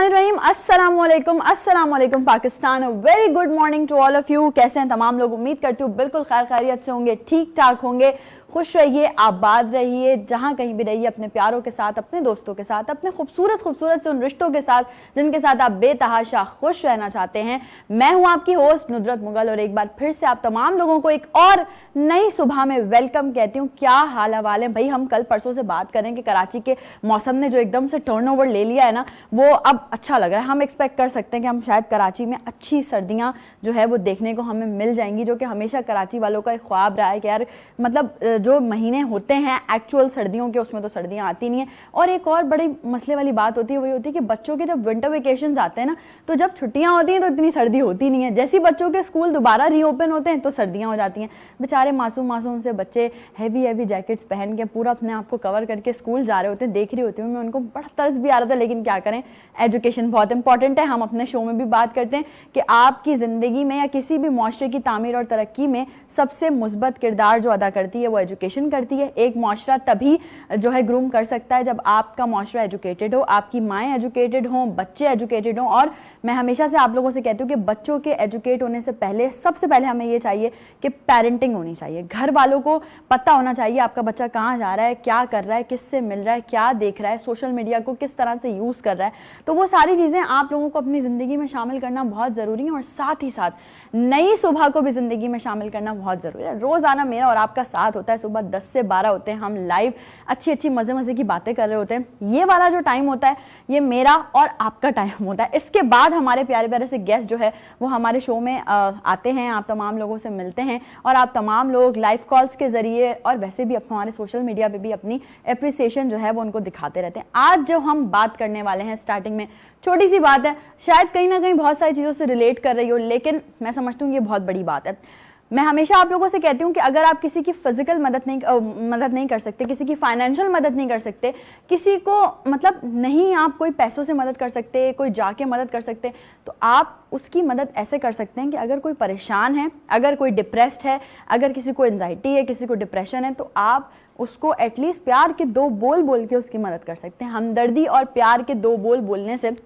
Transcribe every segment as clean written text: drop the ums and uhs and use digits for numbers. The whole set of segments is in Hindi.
बिस्मिल्लाहिर्रहमानिर्रहीम। अस्सलाम वालेकुम Pakistan. Very good morning to all of you. कैसे हैं तमाम लोग? उम्मीद करती हूँ बिल्कुल खैर खैरियत से होंगे, ठीक ठाक होंगे, खुश रहिए, आबाद रहिए, जहाँ कहीं भी रहिए, अपने प्यारों के साथ, अपने दोस्तों के साथ, अपने खूबसूरत खूबसूरत से उन रिश्तों के साथ जिनके साथ आप बेतहाशा खुश रहना चाहते हैं। मैं हूँ आपकी होस्ट नुदरत मुगल और एक बार फिर से आप तमाम लोगों को एक और नई सुबह में वेलकम कहती हूँ। क्या हाल हवाल है भाई? हम कल परसों से बात करें कि कराची के मौसम ने जो एकदम से टर्नओवर ले लिया है ना, वो अब अच्छा लग रहा है। हम एक्सपेक्ट कर सकते हैं कि हम शायद कराची में अच्छी सर्दियाँ जो है वो देखने को हमें मिल जाएंगी, जो कि हमेशा कराची वालों का एक ख्वाब रहा है कि यार मतलब जो महीने होते हैं एक्चुअल सर्दियों के, उसमें तो सर्दियाँ आती नहीं है। और एक और बड़ी मसले वाली बात होती है, वही होती है कि बच्चों के जब विंटर वेकेशंस आते हैं ना, तो जब छुट्टियाँ होती हैं तो इतनी सर्दी होती नहीं है। जैसे बच्चों के स्कूल दोबारा रीओपन होते हैं तो सर्दियाँ हो जाती हैं। बेचारे मासूम मासूम से बच्चे हैवी जैकेट्स पहन के पूरा अपने आप को कवर करके स्कूल जा रहे होते हैं। देख रही होती हूँ मैं उनको, बड़ा तरस भी आ रहा था, लेकिन क्या करें, एजुकेशन बहुत इंपॉर्टेंट है। हम अपने शो में भी बात करते हैं कि आपकी ज़िंदगी में या किसी भी माशरे की तामीर और तरक्की में सबसे मुस्बत किरदार जो अदा करती है वो एजुकेशन करती है। एक माशरा तभी जो है ग्रूम कर सकता है जब आपका माशरा एजुकेटेड हो, आपकी माएँ एजुकेटेड हों, बच्चे एजुकेटेड हों। और मैं हमेशा से आप लोगों से कहती हूँ कि बच्चों के एजुकेट होने से पहले सबसे पहले हमें ये चाहिए कि पेरेंटिंग होनी चाहिए। घर वालों को पता होना चाहिए आपका बच्चा कहाँ जा रहा है, क्या कर रहा है, किससे मिल रहा है, क्या देख रहा है, सोशल मीडिया को किस तरह से यूज़ कर रहा है। तो वो सारी चीज़ें आप लोगों को अपनी ज़िंदगी में शामिल करना बहुत ज़रूरी है, और साथ ही साथ नई सुबह को भी ज़िंदगी में शामिल करना बहुत ज़रूरी है। रोज़ाना मेरा और आपका साथ होता है, सुबह 10 से 12 होते हैं हम लाइव, अच्छी मज़े की बातें कर रहे होते हैं। ये वाला जो टाइम होता है ये मेरा और आपका टाइम होता है। इसके बाद हमारे प्यारे प्यारे से गेस्ट जो है वो हमारे शो में आते हैं, आप तमाम लोगों से मिलते हैं, और आप तमाम लोग लाइव कॉल्स के ज़रिए और वैसे भी हमारे सोशल मीडिया पे भी अपनी एप्रिसिएशन जो है वो उनको दिखाते रहते हैं। आज जो हम बात करने वाले हैं, स्टार्टिंग में छोटी सी बात है, शायद कहीं ना कहीं बहुत सारी चीज़ों से रिलेट कर रही हो, लेकिन मैं समझती हूँ ये बहुत बड़ी बात है। मैं हमेशा आप लोगों से कहती हूँ कि अगर आप किसी की फिजिकल मदद नहीं कर सकते, किसी की फाइनेंशियल मदद नहीं कर सकते, किसी को मतलब नहीं आप कोई पैसों से मदद कर सकते, कोई जाके मदद कर सकते, तो आप उसकी मदद ऐसे कर सकते हैं कि अगर कोई परेशान है, अगर कोई डिप्रेस्ड है, अगर किसी को एंजाइटी है, किसी को डिप्रेशन है, तो आप उसको एटलीस्ट प्यार के 2 बोल बोल के उसकी मदद कर सकते हैं। हमदर्दी और प्यार के 2 बोल बोलने से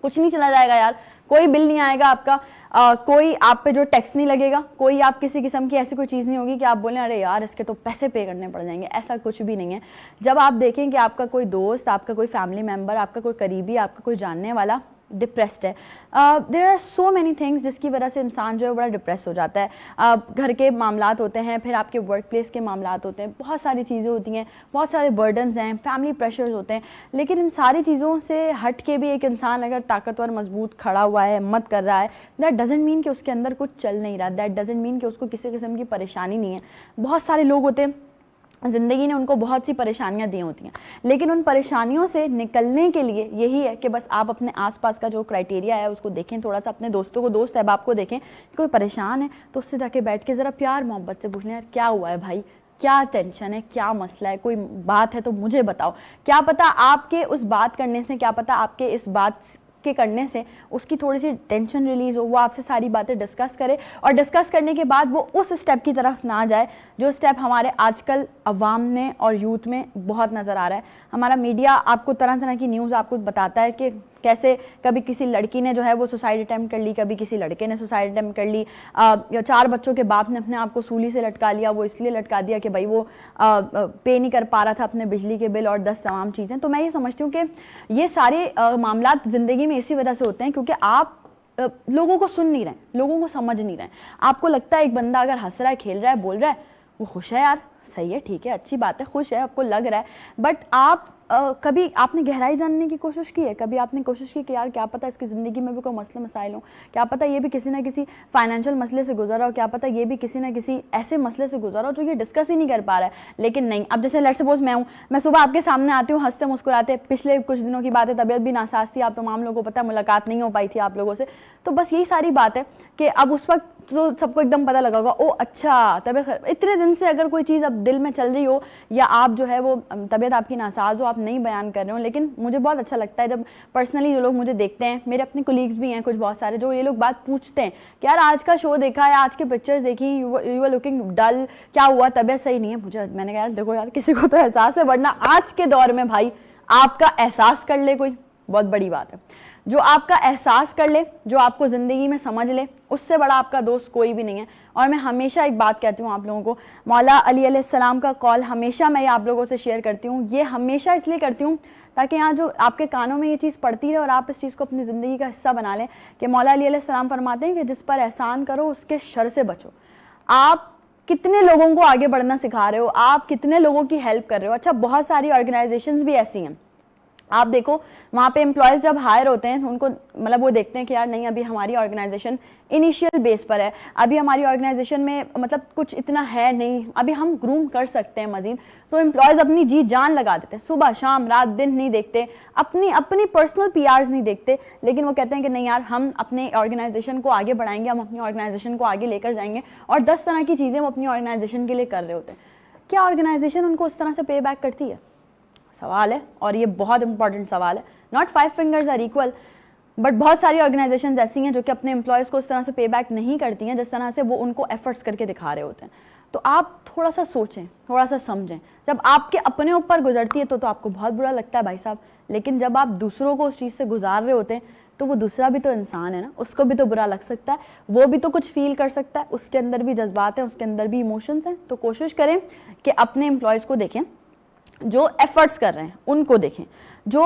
कुछ नहीं चला जाएगा यार, कोई बिल नहीं आएगा आपका, कोई आप पे जो टैक्स नहीं लगेगा, कोई आप किसी किस्म की ऐसी कोई चीज़ नहीं होगी कि आप बोलें अरे यार इसके तो पैसे पे करने पड़ जाएंगे। ऐसा कुछ भी नहीं है। जब आप देखें कि आपका कोई दोस्त, आपका कोई फैमिली मेम्बर, आपका कोई करीबी, आपका कोई जानने वाला डिप्रेस्ड है, there are so many things जिसकी वजह से इंसान जो है बड़ा डिप्रेस हो जाता है। घर के मामलात होते हैं, फिर आपके वर्क प्लेस के मामलात होते हैं, बहुत सारी चीज़ें होती हैं, बहुत सारे बर्डन्स हैं, फैमिली प्रेशर्स होते हैं। लेकिन इन सारी चीज़ों से हट के भी एक इंसान अगर ताकतवर, मजबूत खड़ा हुआ है, हिम्मत कर रहा है, दैट डजेंट मीन कि उसके अंदर कुछ चल नहीं रहा, दैट डजेंट मीन कि उसको किसी किस्म की परेशानी नहीं है। बहुत सारे लोग होते हैं, ज़िंदगी ने उनको बहुत सी परेशानियां दी होती हैं, लेकिन उन परेशानियों से निकलने के लिए यही है कि बस आप अपने आसपास का जो क्राइटेरिया है उसको देखें, थोड़ा सा अपने दोस्तों को, दोस्त अहबाब को देखें, कोई परेशान है तो उससे जाके बैठ के ज़रा प्यार मोहब्बत से पूछ लें, यार क्या हुआ है भाई, क्या टेंशन है, क्या मसला है, कोई बात है तो मुझे बताओ। क्या पता आपके उस बात करने से, क्या पता आपके इस बात के करने से उसकी थोड़ी सी टेंशन रिलीज़ हो, वो आपसे सारी बातें डिस्कस करे, और डिस्कस करने के बाद वो उस स्टेप की तरफ ना जाए जो स्टेप हमारे आजकल अवाम में और यूथ में बहुत नज़र आ रहा है। हमारा मीडिया आपको तरह तरह की न्यूज़ आपको बताता है कि कैसे कभी किसी लड़की ने जो है वो सुसाइड अटैम्प्ट कर ली, कभी किसी लड़के ने सुसाइड अटैम्प्ट कर ली, 4 बच्चों के बाप ने अपने आप को सूली से लटका लिया। वो इसलिए लटका दिया कि भाई वो पे नहीं कर पा रहा था अपने बिजली के बिल और 10 तमाम चीज़ें। तो मैं ये समझती हूँ कि ये सारे मामलात ज़िंदगी में इसी वजह से होते हैं क्योंकि आप लोगों को सुन नहीं रहे, लोगों को समझ नहीं रहे। आपको लगता है एक बंदा अगर हंस रहा है, खेल रहा है, बोल रहा है, वो खुश है, यार सही है, ठीक है, अच्छी बात है, खुश है, आपको लग रहा है, बट आप कभी आपने गहराई जानने की कोशिश की है? कभी आपने कोशिश की कि यार क्या पता इसकी ज़िंदगी में भी कोई मसले मसाइल हो, क्या पता ये भी किसी ना किसी फाइनेंशियल मसले से गुजरा हो, क्या पता ये भी किसी ना किसी ऐसे मसले से गुजरा हो जो ये डिस्कस ही नहीं कर पा रहा है। लेकिन नहीं, अब जैसे लेट्स सपोज मैं सुबह आपके सामने आती हूँ हंसते मुस्कुराते, पिछले कुछ दिनों की बात है, तबीयत भी नासाज थी, आप तमाम लोगों को पता है, मुलाकात नहीं हो पाई थी आप लोगों से, तो बस यही सारी बात है कि अब उस वक्त तो सबको एकदम पता लगा होगा, ओ अच्छा तबीयत, इतने दिन से अगर कोई चीज़ अब दिल में चल रही हो या आप जो है वो तबीयत आपकी नासाज हो, आप नहीं बयान कर रहे हो, लेकिन मुझे बहुत अच्छा लगता है जब पर्सनली जो लोग मुझे देखते हैं, मेरे अपने कोलीग्स भी हैं कुछ बहुत सारे, जो ये लोग बात पूछते हैं कि यार आज का शो देखा है, आज के पिक्चर्स देखी, यू आर लुकिंग डल, क्या हुआ, तबीयत सही नहीं है। मैंने कहा यार देखो यार, किसी को तो एहसास है, वरना आज के दौर में भाई आपका एहसास कर ले कोई, बहुत बड़ी बात है। जो आपका एहसास कर ले, जो आपको ज़िंदगी में समझ ले, उससे बड़ा आपका दोस्त कोई भी नहीं है। और मैं हमेशा एक बात कहती हूँ आप लोगों को, मौला अली अलैहिस्सलाम का कॉल हमेशा मैं ये आप लोगों से शेयर करती हूँ। ये हमेशा इसलिए करती हूँ ताकि यहाँ जो आपके कानों में ये चीज़ पड़ती रहे और आप इस चीज़ को अपनी ज़िंदगी का हिस्सा बना लें कि मौला अली अलैहिस्सलाम फरमाते हैं कि जिस पर एहसान करो उसके शर से बचो। आप कितने लोगों को आगे बढ़ना सिखा रहे हो, आप कितने लोगों की हेल्प कर रहे हो। अच्छा, बहुत सारी ऑर्गेनाइजेशंस भी ऐसी हैं, आप देखो वहाँ पे एम्प्लॉयज़ जब हायर होते हैं उनको मतलब वो देखते हैं कि यार नहीं, अभी हमारी ऑर्गेनाइजेशन इनिशियल बेस पर है, अभी हमारी ऑर्गेनाइजेशन में मतलब कुछ इतना है नहीं, अभी हम ग्रूम कर सकते हैं मजीद। तो एम्प्लॉयज़ अपनी जी जान लगा देते हैं, सुबह शाम रात दिन नहीं देखते, अपनी पर्सनल पीआरस नहीं देखते, लेकिन वो कहते हैं कि नहीं यार, हम अपने ऑर्गेनाइजेशन को आगे बढ़ाएंगे, हम अपनी ऑर्गेनाइजेशन को आगे लेकर जाएंगे। और 10 तरह की चीज़ें वो अपनी ऑर्गेनाइजेशन के लिए कर रहे होते हैं। क्या ऑर्गेनाइजेशन उनको उस तरह से पे बैक करती है? सवाल है, और ये बहुत इंपॉर्टेंट सवाल है। Not 5 fingers are equal, but बहुत सारी ऑर्गेनाइजेशंस ऐसी हैं जो कि अपने एम्प्लॉयज़ को उस तरह से पे बैक नहीं करती हैं जिस तरह से वो उनको एफर्ट्स करके दिखा रहे होते हैं। तो आप थोड़ा सा सोचें, थोड़ा सा समझें। जब आपके अपने ऊपर गुजरती है तो आपको बहुत बुरा लगता है भाई साहब, लेकिन जब आप दूसरों को उस चीज़ से गुजार रहे होते हैं तो वो दूसरा भी तो इंसान है ना, उसको भी तो बुरा लग सकता है, वो भी तो कुछ फील कर सकता है, उसके अंदर भी जज्बात हैं, उसके अंदर भी इमोशंस हैं। तो कोशिश करें कि अपने एम्प्लॉयज़ को देखें जो एफर्ट्स कर रहे हैं, उनको देखें। जो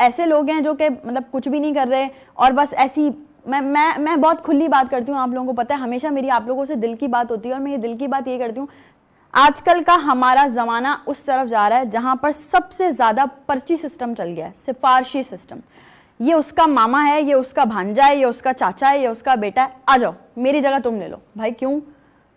ऐसे लोग हैं जो कि मतलब कुछ भी नहीं कर रहे और बस ऐसी, मैं बहुत खुली बात करती हूँ, आप लोगों को पता है, हमेशा मेरी आप लोगों से दिल की बात होती है। और मैं ये दिल की बात ये करती हूँ, आजकल का हमारा ज़माना उस तरफ जा रहा है जहाँ पर सबसे ज़्यादा पर्ची सिस्टम चल गया है, सिफारशी सिस्टम। ये उसका मामा है, ये उसका भांजा है, ये उसका चाचा है, ये उसका बेटा है, आ जाओ मेरी जगह तुम ले लो। भाई क्यों?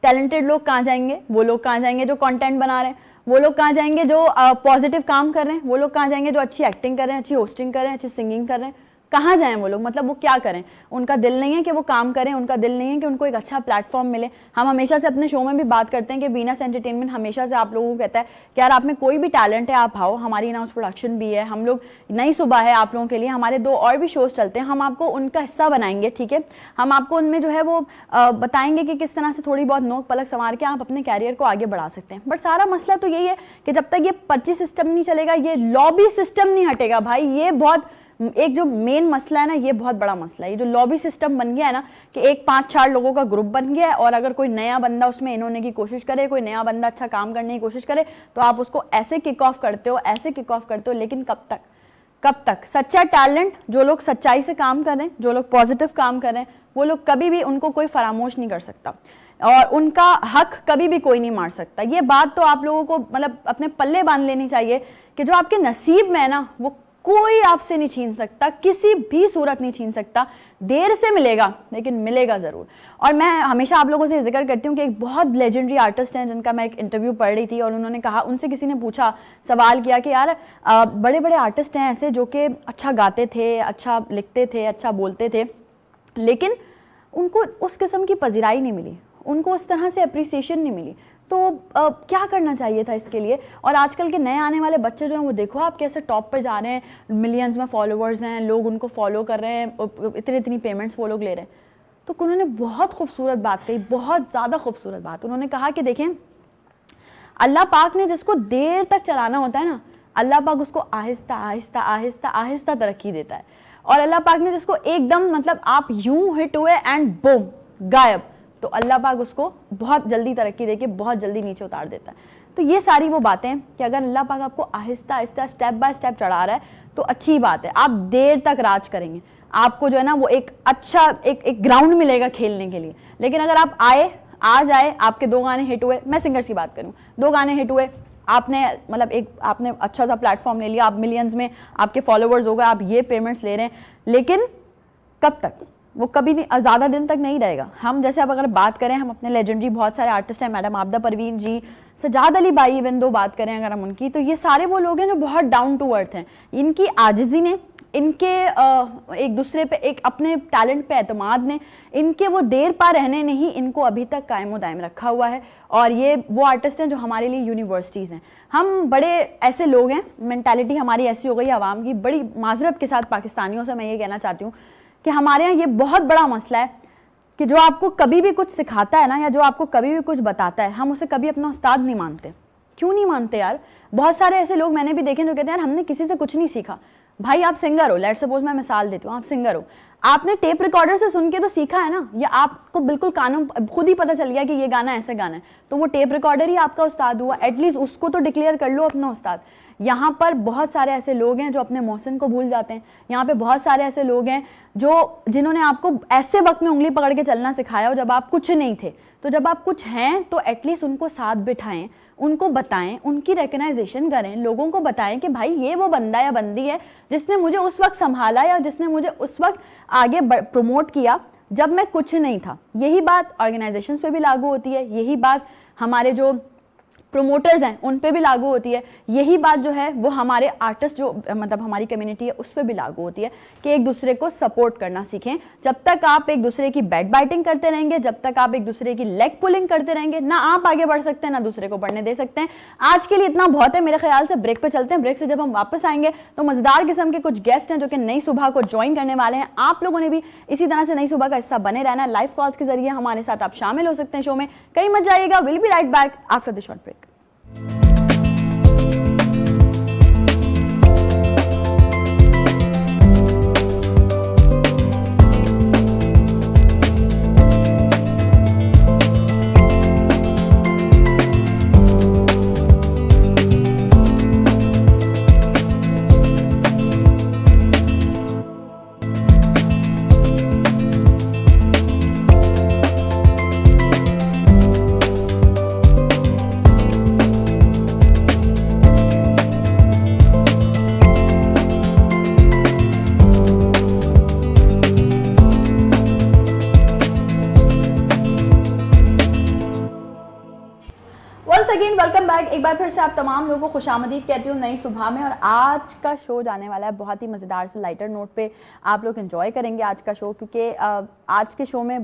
टैलेंटेड लोग कहाँ जाएंगे? वो लोग कहाँ जाएंगे जो कंटेंट बना रहे हैं? वो लोग कहाँ जाएंगे जो पॉजिटिव काम कर रहे हैं? वो लोग कहाँ जाएंगे जो अच्छी एक्टिंग कर रहे हैं, अच्छी होस्टिंग कर रहे हैं, अच्छी सिंगिंग कर रहे हैं? कहाँ जाएं वो लोग? मतलब वो क्या करें? उनका दिल नहीं है कि वो काम करें, उनका दिल नहीं है कि उनको एक अच्छा प्लेटफॉर्म मिले। हम हमेशा से अपने शो में भी बात करते हैं कि वीनस एंटरटेनमेंट हमेशा से आप लोगों को कहता है कि यार आप में कोई भी टैलेंट है आप आओ, हमारी इन हाउस प्रोडक्शन भी है, हम लोग नई सुबह है आप लोगों के लिए, हमारे 2 और भी शोज चलते हैं, हम आपको उनका हिस्सा बनाएंगे, ठीक है? हम आपको उनमें जो है वो बताएंगे कि किस तरह से थोड़ी बहुत नोक पलक संवार के आप अपने कैरियर को आगे बढ़ा सकते हैं। बट सारा मसला तो यही है कि जब तक ये पर्ची सिस्टम नहीं चलेगा, ये लॉबी सिस्टम नहीं हटेगा भाई। ये बहुत एक जो मेन मसला है ना, ये बहुत बड़ा मसला है। ये जो लॉबी सिस्टम बन गया है ना कि एक 5-4 लोगों का ग्रुप बन गया है और अगर कोई नया बंदा उसमें इन्होंने की कोशिश करे, कोई नया बंदा अच्छा काम करने की कोशिश करे तो आप उसको ऐसे किक ऑफ करते हो, ऐसे किक ऑफ करते हो। लेकिन कब तक? कब तक? सच्चा टैलेंट, जो लोग सच्चाई से काम कर रहे हैं, जो लोग पॉजिटिव काम कर रहे हैं, वो लोग कभी भी उनको कोई फरामोश नहीं कर सकता और उनका हक कभी भी कोई नहीं मार सकता। ये बात तो आप लोगों को मतलब अपने पल्ले बांध लेनी चाहिए कि जो आपके नसीब में है ना, वो कोई आपसे नहीं छीन सकता, किसी भी सूरत नहीं छीन सकता। देर से मिलेगा लेकिन मिलेगा जरूर। और मैं हमेशा आप लोगों से जिक्र करती हूँ कि एक बहुत लेजेंडरी आर्टिस्ट हैं जिनका मैं एक इंटरव्यू पढ़ रही थी और उन्होंने कहा, उनसे किसी ने पूछा, सवाल किया कि यार बड़े बड़े आर्टिस्ट हैं ऐसे जो कि अच्छा गाते थे, अच्छा लिखते थे, अच्छा बोलते थे, लेकिन उनको उस किस्म की पजीराई नहीं मिली, उनको उस तरह से अप्रिसिएशन नहीं मिली। तो क्या करना चाहिए था इसके लिए? और आजकल के नए आने वाले बच्चे जो हैं वो देखो आप कैसे टॉप पे जा रहे हैं, मिलियंस में फॉलोअर्स हैं, लोग उनको फॉलो कर रहे हैं, इतनी पेमेंट्स वो लोग ले रहे हैं। तो उन्होंने बहुत खूबसूरत बात कही, बहुत ज़्यादा खूबसूरत बात। उन्होंने कहा कि देखें, अल्लाह पाक ने जिसको देर तक चलाना होता है ना, अल्लाह पाक उसको आहिस्ता आहिस्ता आहिस्ता आहिस्ता तरक्की देता है। और अल्लाह पाक ने जिसको एकदम मतलब आप यूं हिट हुए एंड बूम गायब, तो अल्लाह पाक उसको बहुत जल्दी तरक्की देके बहुत जल्दी नीचे उतार देता है। तो ये सारी वो बातें हैं कि अगर अल्लाह पाक आपको Aahista Aahista step by step चढ़ा रहा है तो अच्छी बात है, आप देर तक राज करेंगे, आपको जो है ना वो एक अच्छा एक ग्राउंड मिलेगा खेलने के लिए। लेकिन अगर आप आज आए, आपके 2 गाने हिट हुए, मैं सिंगर्स की बात करूँ, 2 गाने हिट हुए, आपने मतलब आपने अच्छा सा प्लेटफॉर्म ले लिया, आप मिलियंस में आपके फॉलोवर्स हो गए, आप ये पेमेंट्स ले रहे हैं, लेकिन कब तक? वो कभी नहीं, ज़्यादा दिन तक नहीं रहेगा। हम जैसे अब अगर बात करें, हम अपने लेजेंडरी बहुत सारे आर्टिस्ट हैं, मैडम आबदा परवीन जी, सजाद अली बाई, इवन दो बात करें अगर हम उनकी, तो ये सारे वो लोग हैं जो बहुत डाउन टू अर्थ हैं। इनकी आजिज़ी ने, इनके एक दूसरे पे, एक अपने टैलेंट पे एतमाद ने, इनके वो देर पा रहने ने ही इनको अभी तक कायम दायम रखा हुआ है। और ये वो आर्टिस्ट हैं जो हमारे लिए यूनिवर्सिटीज़ हैं। हम बड़े ऐसे लोग हैं, मेंटालिटी हमारी ऐसी हो गई आवाम की, बड़ी माजरत के साथ पाकिस्तानियों से मैं ये कहना चाहती हूँ कि हमारे यहाँ ये बहुत बड़ा मसला है कि जो आपको कभी भी कुछ सिखाता है ना, या जो आपको कभी भी कुछ बताता है, हम उसे कभी अपना उस्ताद नहीं मानते। क्यों नहीं मानते यार? बहुत सारे ऐसे लोग मैंने भी देखे जो कहते हैं यार हमने किसी से कुछ नहीं सीखा। भाई आप सिंगर हो, लेट्स सपोज मैं मिसाल देती हूँ, आप सिंगर हो, आपने टेप रिकॉर्डर से सुन के तो सीखा है ना, या आपको बिल्कुल कानों खुद ही पता चल गया कि ये गाना ऐसे गाना है, तो वो टेप रिकॉर्डर ही आपका उस्ताद हुआ, एटलीस्ट उसको तो डिक्लेयर कर लो अपना उस्ताद। यहाँ पर बहुत सारे ऐसे लोग हैं जो अपने मौसम को भूल जाते हैं, यहाँ पे बहुत सारे ऐसे लोग हैं जिन्होंने आपको ऐसे वक्त में उंगली पकड़ के चलना सिखाया हो जब आप कुछ नहीं थे। तो जब आप कुछ हैं तो एटलीस्ट उनको साथ बिठाएं, उनको बताएं, उनकी रिकग्नाइजेशन करें, लोगों को बताएं कि भाई ये वो बंदा या बंदी है जिसने मुझे उस वक्त संभाला या जिसने मुझे उस वक्त आगे प्रमोट किया जब मैं कुछ नहीं था। यही बात ऑर्गेनाइजेशंस पे भी लागू होती है, यही बात हमारे जो प्रोमोटर्स हैं उन पे भी लागू होती है, यही बात जो है वो हमारे आर्टिस्ट जो मतलब हमारी कम्युनिटी है उस पर भी लागू होती है कि एक दूसरे को सपोर्ट करना सीखें। जब तक आप एक दूसरे की बैक बाइटिंग करते रहेंगे, जब तक आप एक दूसरे की लेग पुलिंग करते रहेंगे, ना आप आगे बढ़ सकते हैं ना दूसरे को बढ़ने दे सकते हैं। आज के लिए इतना बहुत है मेरे ख्याल से, ब्रेक पे चलते हैं। ब्रेक से जब हम वापस आएंगे तो मजेदार किस्म के कुछ गेस्ट हैं जो कि नई सुबह को ज्वाइन करने वाले हैं। आप लोगों ने भी इसी तरह से नई सुबह का हिस्सा बने रहना है, लाइव कॉल्स के जरिए हमारे साथ आप शामिल हो सकते हैं शो में, कहीं मत जाइएगा। Will be right back after the short break. Welcome back. एक बार फिर से आप तमाम लोगों को खुशामदीद कहती हूँ नई सुबह में। और आज का शो जाने वाला है बहुत ही मज़ेदार से लाइटर नोट पे। आप लोग एंजॉय करेंगे आज का शो, क्योंकि आज के शो में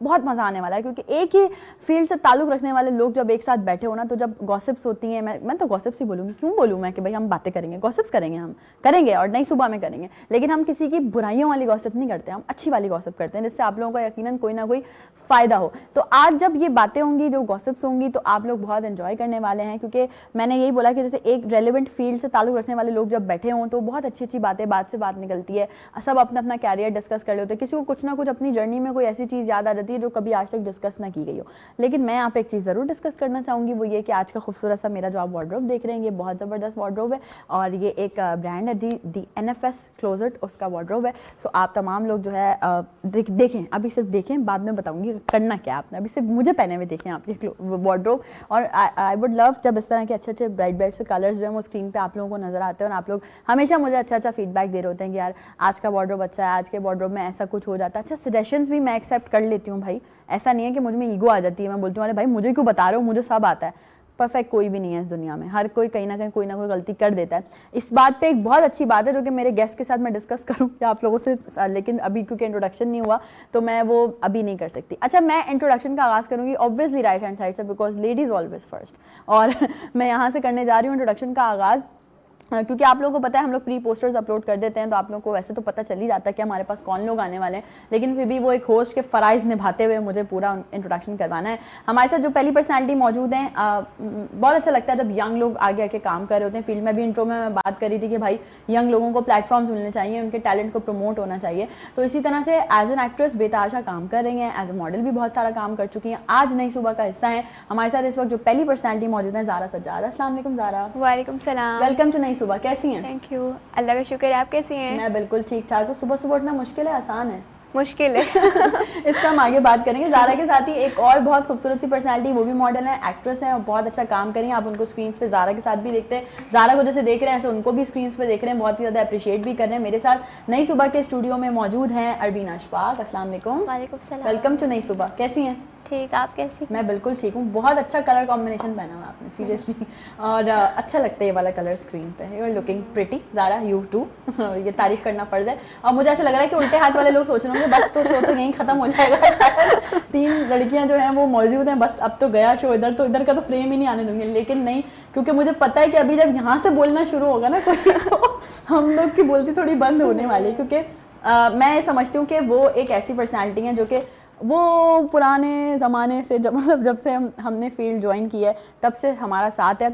बहुत मज़ा आने वाला है, क्योंकि एक ही फील्ड से ताल्लुक़ रखने वाले लोग जब एक साथ बैठे हो ना, तो जब गॉसिप्स होती हैं, मैं तो गॉसिप्स ही बोलूँगी, क्यों बोलूँ मैं कि भाई हम बातें करेंगे, गॉसिप्स करेंगे, हम करेंगे और नई सुबह में करेंगे, लेकिन हम किसी की बुराइयों वाली गॉसिप नहीं करते, हम अच्छी वाली गॉसिप करते हैं जिससे आप लोगों को यकीनन कोई ना कोई फ़ायदा हो। तो आज जब ये बातें होंगी, जो गॉसिप्स होंगी, तो आप लोग बहुत एंजॉय करने वाले हैं, क्योंकि मैंने यही बोला कि जैसे एक रेलिवेंट फील्ड से ताल्लुक़ रखने वाले लोग जब बैठे हों तो बहुत अच्छी अच्छी बातें, बात से बात निकलती है, सब अपना अपना कैरियर डिस्कस कर लेते हैं, किसी को कुछ ना कुछ अपनी जर्नी में कोई ऐसी चीज़ याद आ जाती है जो कभी आज तक डिस्कस ना की गई हो। लेकिन मैं यहाँ पे एक चीज़ ज़रूर डिस्कस करना चाहूँगी, वो ये कि आज का खूबसूरत सा मेरा जो आप वार्डरोब देख रहे हैं, ये बहुत ज़बरदस्त वार्डरोब है और ये एक ब्रांड है दी NFS क्लोजेट, उसका वार्डरोब है। सो आप तमाम लोग जो है देखें, अभी सिर्फ देखें, बाद में बताऊँगी करना क्या आपने, अभी सिर्फ मुझे पहने हुए देखें आप ये वार्डरोब। और आई वुड लव जब इस तरह के अच्छे अच्छे ब्राइट ब्राइट से कलर्स जो हैं वो स्क्रीन पर आप लोगों को नजर आते हैं, और आप लोग हमेशा मुझे अच्छा अच्छा फीडबैक दे रहे होते हैं कि यार आज का वार्डरोब अच्छा है, आज के वार्डरोब में ऐसा कुछ हो जाता है। अच्छा, सजेशंस भी मैं एक्सेप्ट कर लेती हूँ भाई, ऐसा नहीं है कि मुझ में ईगो आ जाती है, मैं बोलती हूँ अरे भाई मुझे क्यों बता रहे हो, मुझे सब आता है। परफेक्ट कोई भी नहीं है इस दुनिया में, हर कोई कहीं ना कहीं कोई ना कोई गलती कर देता है। इस बात पे एक बहुत अच्छी बात है जो कि मेरे गेस्ट के साथ मैं डिस्कस करूँ आप लोगों से, लेकिन अभी क्योंकि इंट्रोडक्शन नहीं हुआ तो मैं वो अभी नहीं कर सकती। अच्छा, मैं इंट्रोडक्शन का आगाज़ करूँगी ऑब्वियसली राइट हैंड साइड से, बिकॉज लेडीज़ ऑलवेज फर्स्ट, और मैं यहाँ से करने जा रही हूँ इंट्रोडक्शन का आगाज़, क्योंकि आप लोगों को पता है हम लोग प्री पोस्टर्स अपलोड कर देते हैं, तो आप लोगों को वैसे तो पता चल ही जाता है कि हमारे पास कौन लोग आने वाले हैं, लेकिन फिर भी वो एक होस्ट के फ़राइज़ निभाते हुए मुझे पूरा इंट्रोडक्शन करवाना है। हमारे साथ जो पहली पर्सनालिटी मौजूद हैं, बहुत अच्छा लगता है जब यंग लोग आगे आके काम कर रहे होते हैं फील्ड में। भी इंट्रो में मैं बात करी थी कि भाई यंग लोगों को प्लेटफॉर्म्स मिलने चाहिए, उनके टैलेंट को प्रमोट होना चाहिए। तो इसी तरह से एज एन एक्ट्रेस बेतहाशा काम कर रही हैं, एज ए मॉडल भी बहुत सारा काम कर चुकी हैं, आज नई सुबह का हिस्सा है। हमारे साथ इस वक्त जो पहली पर्सनैलिटी मौजूद है ज़ारा सज्जाद। अस्सलाम वालेकुम ज़ारा। वालेकुम सलाम। वेलकम टू नई सुबह, कैसी हैं? थैंक यू, अल्लाह का शुक्र है। आप कैसी हैं? मैं बिल्कुल ठीक ठाक हूँ। सुबह सुबह उठना मुश्किल है, आसान है? मुश्किल है। इसका हम आगे बात करेंगे। ज़ारा के साथ ही एक और बहुत खूबसूरत सी पर्सनालिटी, वो भी मॉडल है, एक्ट्रेस है और बहुत अच्छा काम करेंगे। आप उनको स्क्रीन पे ज़ारा के साथ भी देखते हैं, ज़ारा को जैसे देख रहे हैं ऐसे उनको भी स्क्रीन पे देख रहे हैं, बहुत ही ज़्यादा अप्रिशिएट भी कर रहे हैं। मेरे साथ नई सुबह के स्टूडियो में मौजूद हैं अरबीना अशफाक। अस्सलाम वालेकुम। वालेकुम सलाम। वेलकम टू नई सुबह, कैसी हैं? ठीक, आप कैसी? मैं बिल्कुल ठीक हूँ। बहुत अच्छा कलर कॉम्बिनेशन पहना हुआ आपने, सीरियसली, और अच्छा लगता है ये वाला कलर स्क्रीन पे। You are looking pretty Zara, you too. ये तारीफ करना फ़र्ज़ है। और मुझे ऐसा लग रहा है कि उल्टे हाथ वाले लोग सोच रहे होंगे बस तो शो तो यहीं ख़त्म हो जाएगा, 3 लड़कियाँ जो हैं वो मौजूद हैं, बस अब तो गया शो, इधर तो इधर का तो फ्रेम ही नहीं आने दूंगी। लेकिन नहीं, क्योंकि मुझे पता है कि अभी जब यहाँ से बोलना शुरू होगा ना कोई, तो हम लोग की बोलती थोड़ी बंद होने वाली है, क्योंकि मैं समझती हूँ कि वो एक ऐसी पर्सनैलिटी है जो कि वो पुराने ज़माने से जब से हमने फील्ड ज्वाइन की है तब से हमारा साथ है।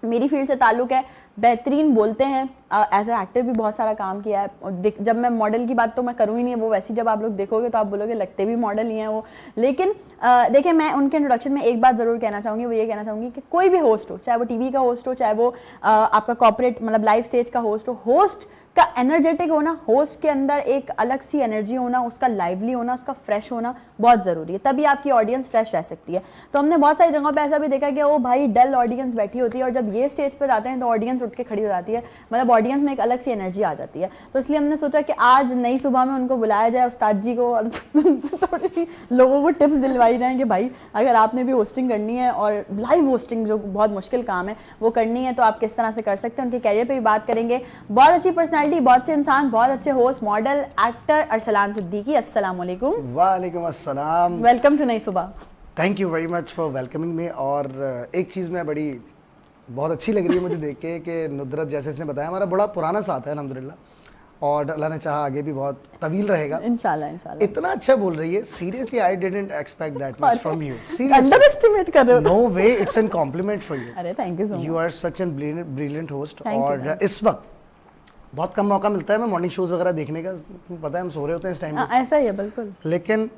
मेरी फील्ड से ताल्लुक़ है बेहतरीन बोलते हैं, एज ए एक्टर भी बहुत सारा काम किया है। और जब मैं मॉडल की बात तो मैं करूँ ही नहीं, वो वैसे जब आप लोग देखोगे तो आप बोलोगे लगते भी मॉडल ही हैं वो। लेकिन देखिए, मैं उनके इंट्रोडक्शन में एक बात ज़रूर कहना चाहूँगी, वो ये कहना चाहूँगी कि कोई भी होस्ट हो, चाहे वो टीवी का होस्ट हो, चाहे वो आपका कॉर्पोरेट मतलब लाइव स्टेज का होस्ट हो, होस्ट का एनर्जेटिक होना, होस्ट के अंदर एक अलग सी एनर्जी होना, उसका लाइवली होना, उसका फ्रेश होना बहुत ज़रूरी है, तभी आपकी ऑडियंस फ्रेश रह सकती है। तो हमने बहुत सारी जगहों पे ऐसा भी देखा कि वो भाई डल ऑडियंस बैठी होती है और जब ये स्टेज पर आते हैं तो ऑडियंस उठ के खड़ी हो जाती है, मतलब ऑडियंस में एक अलग सी एनर्जी आ जाती है। तो इसलिए हमने सोचा कि आज नई सुबह में उनको बुलाया जाए, उस्ताद जी को, और उनसे थोड़ी सी लोगों को टिप्स दिलवाई जाए कि भाई अगर आपने भी होस्टिंग करनी है और लाइव होस्टिंग जो बहुत मुश्किल काम है वो करनी है तो आप किस तरह से कर सकते हैं। उनके कैरियर पर भी बात करेंगे। बहुत अच्छी पर्सनैलिटी, बहुत अच्छे इंसान, बहुत अच्छे host, model, actor Arsalan Siddiqui, अस्सलाम वालेकुम। वालेकुम अस्सलाम। वेलकम टू नई सुबह। Thank you very much for welcoming मी। और एक चीज़ में बड़ी बहुत अच्छी लग रही है मुझे देख के कि नुदरत, जैसे इसने बताया, हमारा बड़ा पुराना साथ है अल्हम्दुलिल्लाह, और अल्लाह ने चाहा आगे भी बहुत तवील रहेगा इंशाल्लाह इंशाल्लाह। इतना अच्छा बोल रही है, seriously I didn't expect that much from you. Seriously underestimate कर रहे हो। No way, it's an compliment for you. अरे thank you so much. You are such an brilliant host. Thank you, और इस वक्त बहुत कम मौका मिलता है मैं मॉर्निंग शोज़ वगैरह देखने का, पता है हम सो रहे होते हैं इस टाइम पे, ऐसा ही है बिल्कुल। लेकिन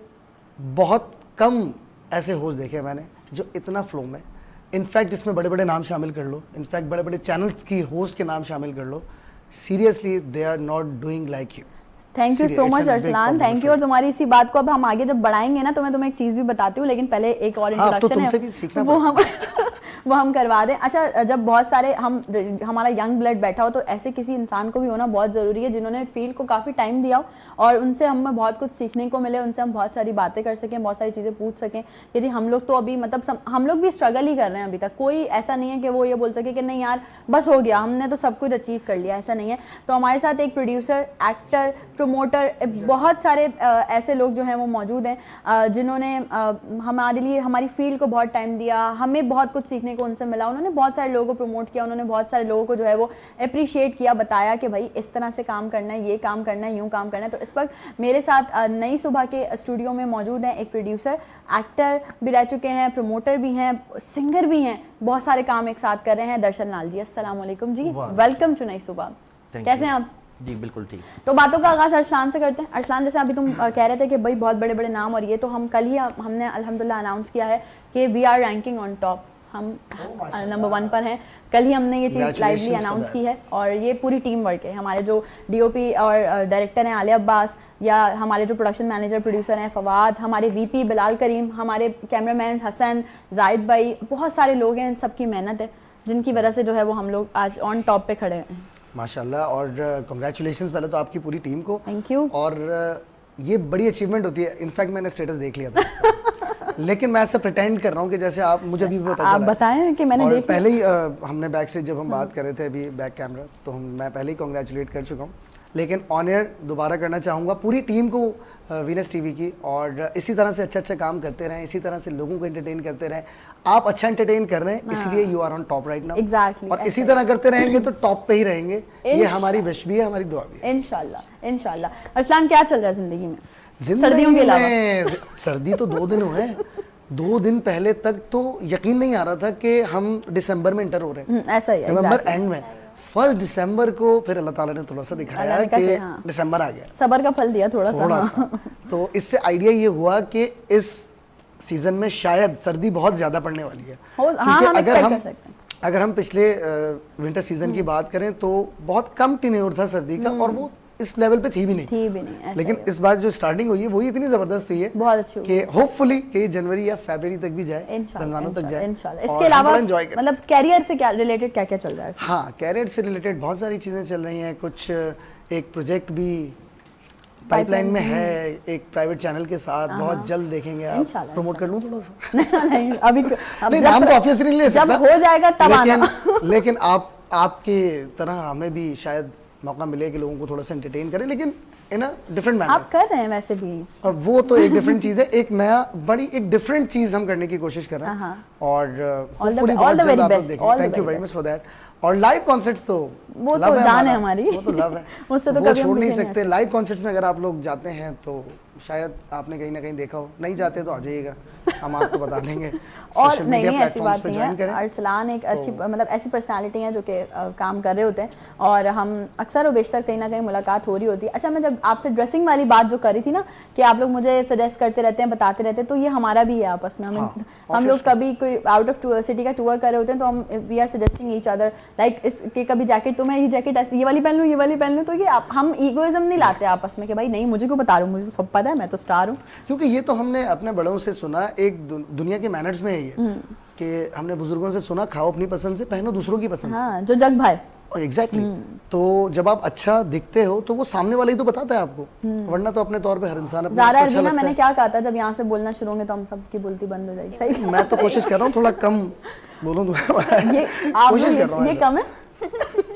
बहुत कम ऐसे होस्ट देखे मैंने जो इतना फ्लो में, इनफैक्ट इसमें बड़े बड़े नाम शामिल कर लो, इनफैक्ट बड़े बड़े चैनल्स की होस्ट के नाम शामिल कर लो, seriously they are not doing like you. Thank you so much Arsalan, thank you. और तुम्हारी इसी बात को अब हम आगे जब बढ़ाएंगे ना तो मैं तुम्हें एक चीज़ भी बताती हूँ, लेकिन पहले एक और इंट्रोडक्शन है वो हम करवा दें। अच्छा, जब बहुत सारे हमारा यंग ब्लड बैठा हो तो ऐसे किसी इंसान को भी होना बहुत ज़रूरी है जिन्होंने फील्ड को काफ़ी टाइम दिया हो और उनसे हमें बहुत कुछ सीखने को मिले, उनसे हम बहुत सारी बातें कर सकें, बहुत सारी चीज़ें पूछ सकें कि जी हम लोग तो अभी मतलब हम लोग भी स्ट्रगल ही कर रहे हैं अभी तक। कोई ऐसा नहीं है कि वो ये बोल सके कि नहीं यार बस हो गया, हमने तो सब कुछ अचीव कर लिया, ऐसा नहीं है। तो हमारे साथ एक प्रोड्यूसर, एक्टर, प्रमोटर, बहुत सारे ऐसे लोग जो हैं वो मौजूद हैं जिन्होंने हमारे लिए हमारी फील्ड को बहुत टाइम दिया, हमें बहुत कुछ सीखने को उनसे मिला। उन्होंने बहुत सारे लोगों को प्रमोट किया, उन्होंने बहुत सारे लोगों को जो है वो अप्रिशिएट किया, बताया कि भाई इस तरह से काम करना है, ये काम करना है, यूँ काम करना है। तो इस वक्त मेरे साथ नई सुबह के स्टूडियो में मौजूद हैं एक प्रोड्यूसर, एक्टर भी रह चुके हैं, प्रमोटर भी हैं, सिंगर भी हैं, बहुत सारे काम एक साथ कर रहे हैं। दर्शन लाल जी, अस्सलाम वालेकुम जी, वेलकम टू नई सुबह। कैसे हैं आप? जी बिल्कुल ठीक। तो बातों का आगाज़ अरसलान से करते हैं। अरसलान, जैसे अभी तुम कह रहे थे कि भाई बहुत बड़े बड़े नाम, और ये तो हम कल ही हमने अल्हम्दुलिल्लाह अनाउंस किया है कि we are ranking on top, हम नंबर 1 पर हैं। कल ही हमने ये चीज़ लाइवली अनाउंस की है और ये पूरी टीम वर्क है। हमारे जो डीओपी और डायरेक्टर हैं आलिया अब्बास, या हमारे जो प्रोडक्शन मैनेजर प्रोड्यूसर हैं फवाद, हमारे वीपी बिलाल करीम, हमारे कैमरामैन हसन, जाहिद भाई, बहुत सारे लोग हैं, सबकी मेहनत है जिनकी वजह से जो है वो हम लोग आज ऑन टॉप पे खड़े हैं माशाल्लाह। और कांग्रेचुलेशंस पहले तो आपकी पूरी टीम को। Thank you. और ये बड़ी अचीवमेंट होती है। इनफैक्ट मैंने स्टेटस देख लिया था लेकिन मैं ऐसा प्रिटेंड कर रहा हूँ कि जैसे आप, मुझे भी पता चला, आप बताएं कि मैंने देख पहले ही हमने बैक स्टेज जब हम बात कर रहे थे अभी बैक कैमरा, तो मैं पहले ही कांग्रेचुलेट कर चुका हूँ, लेकिन ऑन एयर दोबारा करना चाहूँगा पूरी टीम को वीनस टीवी की। और इसी तरह से अच्छा काम करते रहें, इसी तरह से लोगों को एंटरटेन करते रहें। आप अच्छा एंटरटेन कर रहे हैं, इसलिए you are on top right now. Exactly. और इसी तरह करते रहेंगे तो टॉप पे ही रहेंगे। ये हमारी विश भी है, हमारी दुआ भी है। इंशाल्लाह इंशाल्लाह। अरसलान, क्या चल रहा है जिंदगी में? सर्दियों के अलावा सर्दी तो 2 दिन हुए हैं। 2 दिन पहले तक तो यकीन नहीं आ रहा था कि हम दिसंबर में इंटर हो रहे हैं। ऐसा ही है, नवंबर एंड में 1 दिसंबर को फिर अल्लाह ताला ने थोड़ा सा दिखाया कि दिसंबर आ गया, सबर का फल दिया थोड़ा सा। तो इससे आइडिया ये हुआ कि इस सीजन में शायद सर्दी बहुत ज्यादा पड़ने वाली है। अगर हम पिछले विंटर सीजन की बात करें तो बहुत कम टेन्योर था सर्दी का, और वो इस लेवल पे थी भी नहीं। लेकिन इस बार जो स्टार्टिंग हुई है वो इतनी जबरदस्त हुई है, बहुत अच्छी कि होपफुली कि जनवरी या फरवरी तक भी जाए, रमजानों तक जाए इंशाल्लाह। इसके अलावा मतलब कैरियर से क्या रिलेटेड क्या क्या चल रहा है? हाँ, कैरियर से रिलेटेड बहुत सारी चीजें चल रही हैं। कुछ एक प्रोजेक्ट भी पाइपलाइन में है, एक प्राइवेट चैनल के साथ, बहुत जल्द देखेंगे आप। प्रमोट कर लूं थोड़ा सा? नहीं, अभी नहीं, नाम तो ऑब्वियसली नहीं ले सकता, जब हो जाएगा तब आना। लेकिन आपके तरह हमें भी शायद मौका मिले कि लोगों को थोड़ा सा एंटरटेन करें, लेकिन इन अ डिफरेंट मैनर। आप कर रहे हैं वैसे भी, अब वो तो एक डिफरेंट चीज है, एक नया एक डिफरेंट चीज हम करने की कोशिश कर रहे हैं। और होपफुली बहुत जल्द आप लोग देखेंगे। Thank you very much for that. और लाइव कॉन्सर्ट्स तो वो तो जान है हमारी, वो तो लव है, उससे तो वो कभी छोड़ नहीं सकते। लाइव कॉन्सर्ट्स में अगर आप लोग जाते हैं तो शायद आपने कहीं ना कहीं देखा हो, नहीं जाते तो आ जाइएगा। हम आपको बता देंगे। और Social नहीं media नहीं ऐसी platforms बात पे नहीं join है, करें। अरसलान एक अच्छी मतलब ऐसी पर्सनालिटी है जो कि काम कर रहे होते हैं और हम अक्सर और बेशतर कहीं ना कहीं मुलाकात हो रही होती है। अच्छा, मैं जब आपसे ड्रेसिंग वाली बात जो करी थी ना कि आप लोग मुझे सजेस्ट करते रहते हैं, बताते रहते हैं, तो ये हमारा भी है आपस में। हम लोग कभी कोई आउट ऑफ सिटी का टूर कर रहे होते हैं तो हम we are suggesting each other, like इसके कभी जैकेट तो मैं ये जैकेट ऐसी ये वाली पहन लूँ, ये वाली पहन लूँ, तो ये हम ईगोइज्म नहीं लाते आपस में कि भाई नहीं मुझे क्यों बता रहा हूँ, मुझे तो सब पता है, मैं तो स्टार हूँ। क्योंकि ये तो हमने अपने बड़ों से सुना, एक दुनिया के मैनर्स में है ये कि हमने बुजुर्गों से सुना, खाओ अपनी पसंद से, पहनो दूसरों की पसंद हाँ, जो जग भाई। एग्जैक्टली तो जब आप अच्छा दिखते हो तो वो सामने वाला ही तो बताता है आपको, वरना तो अपने तौर पे हर इंसान अपने ज़ारा आप को अच्छा अरबीना लगता मैंने है। क्या कहा था, जब यहाँ से बोलना शुरू होंगे तो हम सबकी बोलती बंद हो जाएगी। सही मैं तो कोशिश कर रहा हूँ थोड़ा कम बोलूँ ये आप कोशिश लोग कर रहा हूँ ये ऐसा। कम है।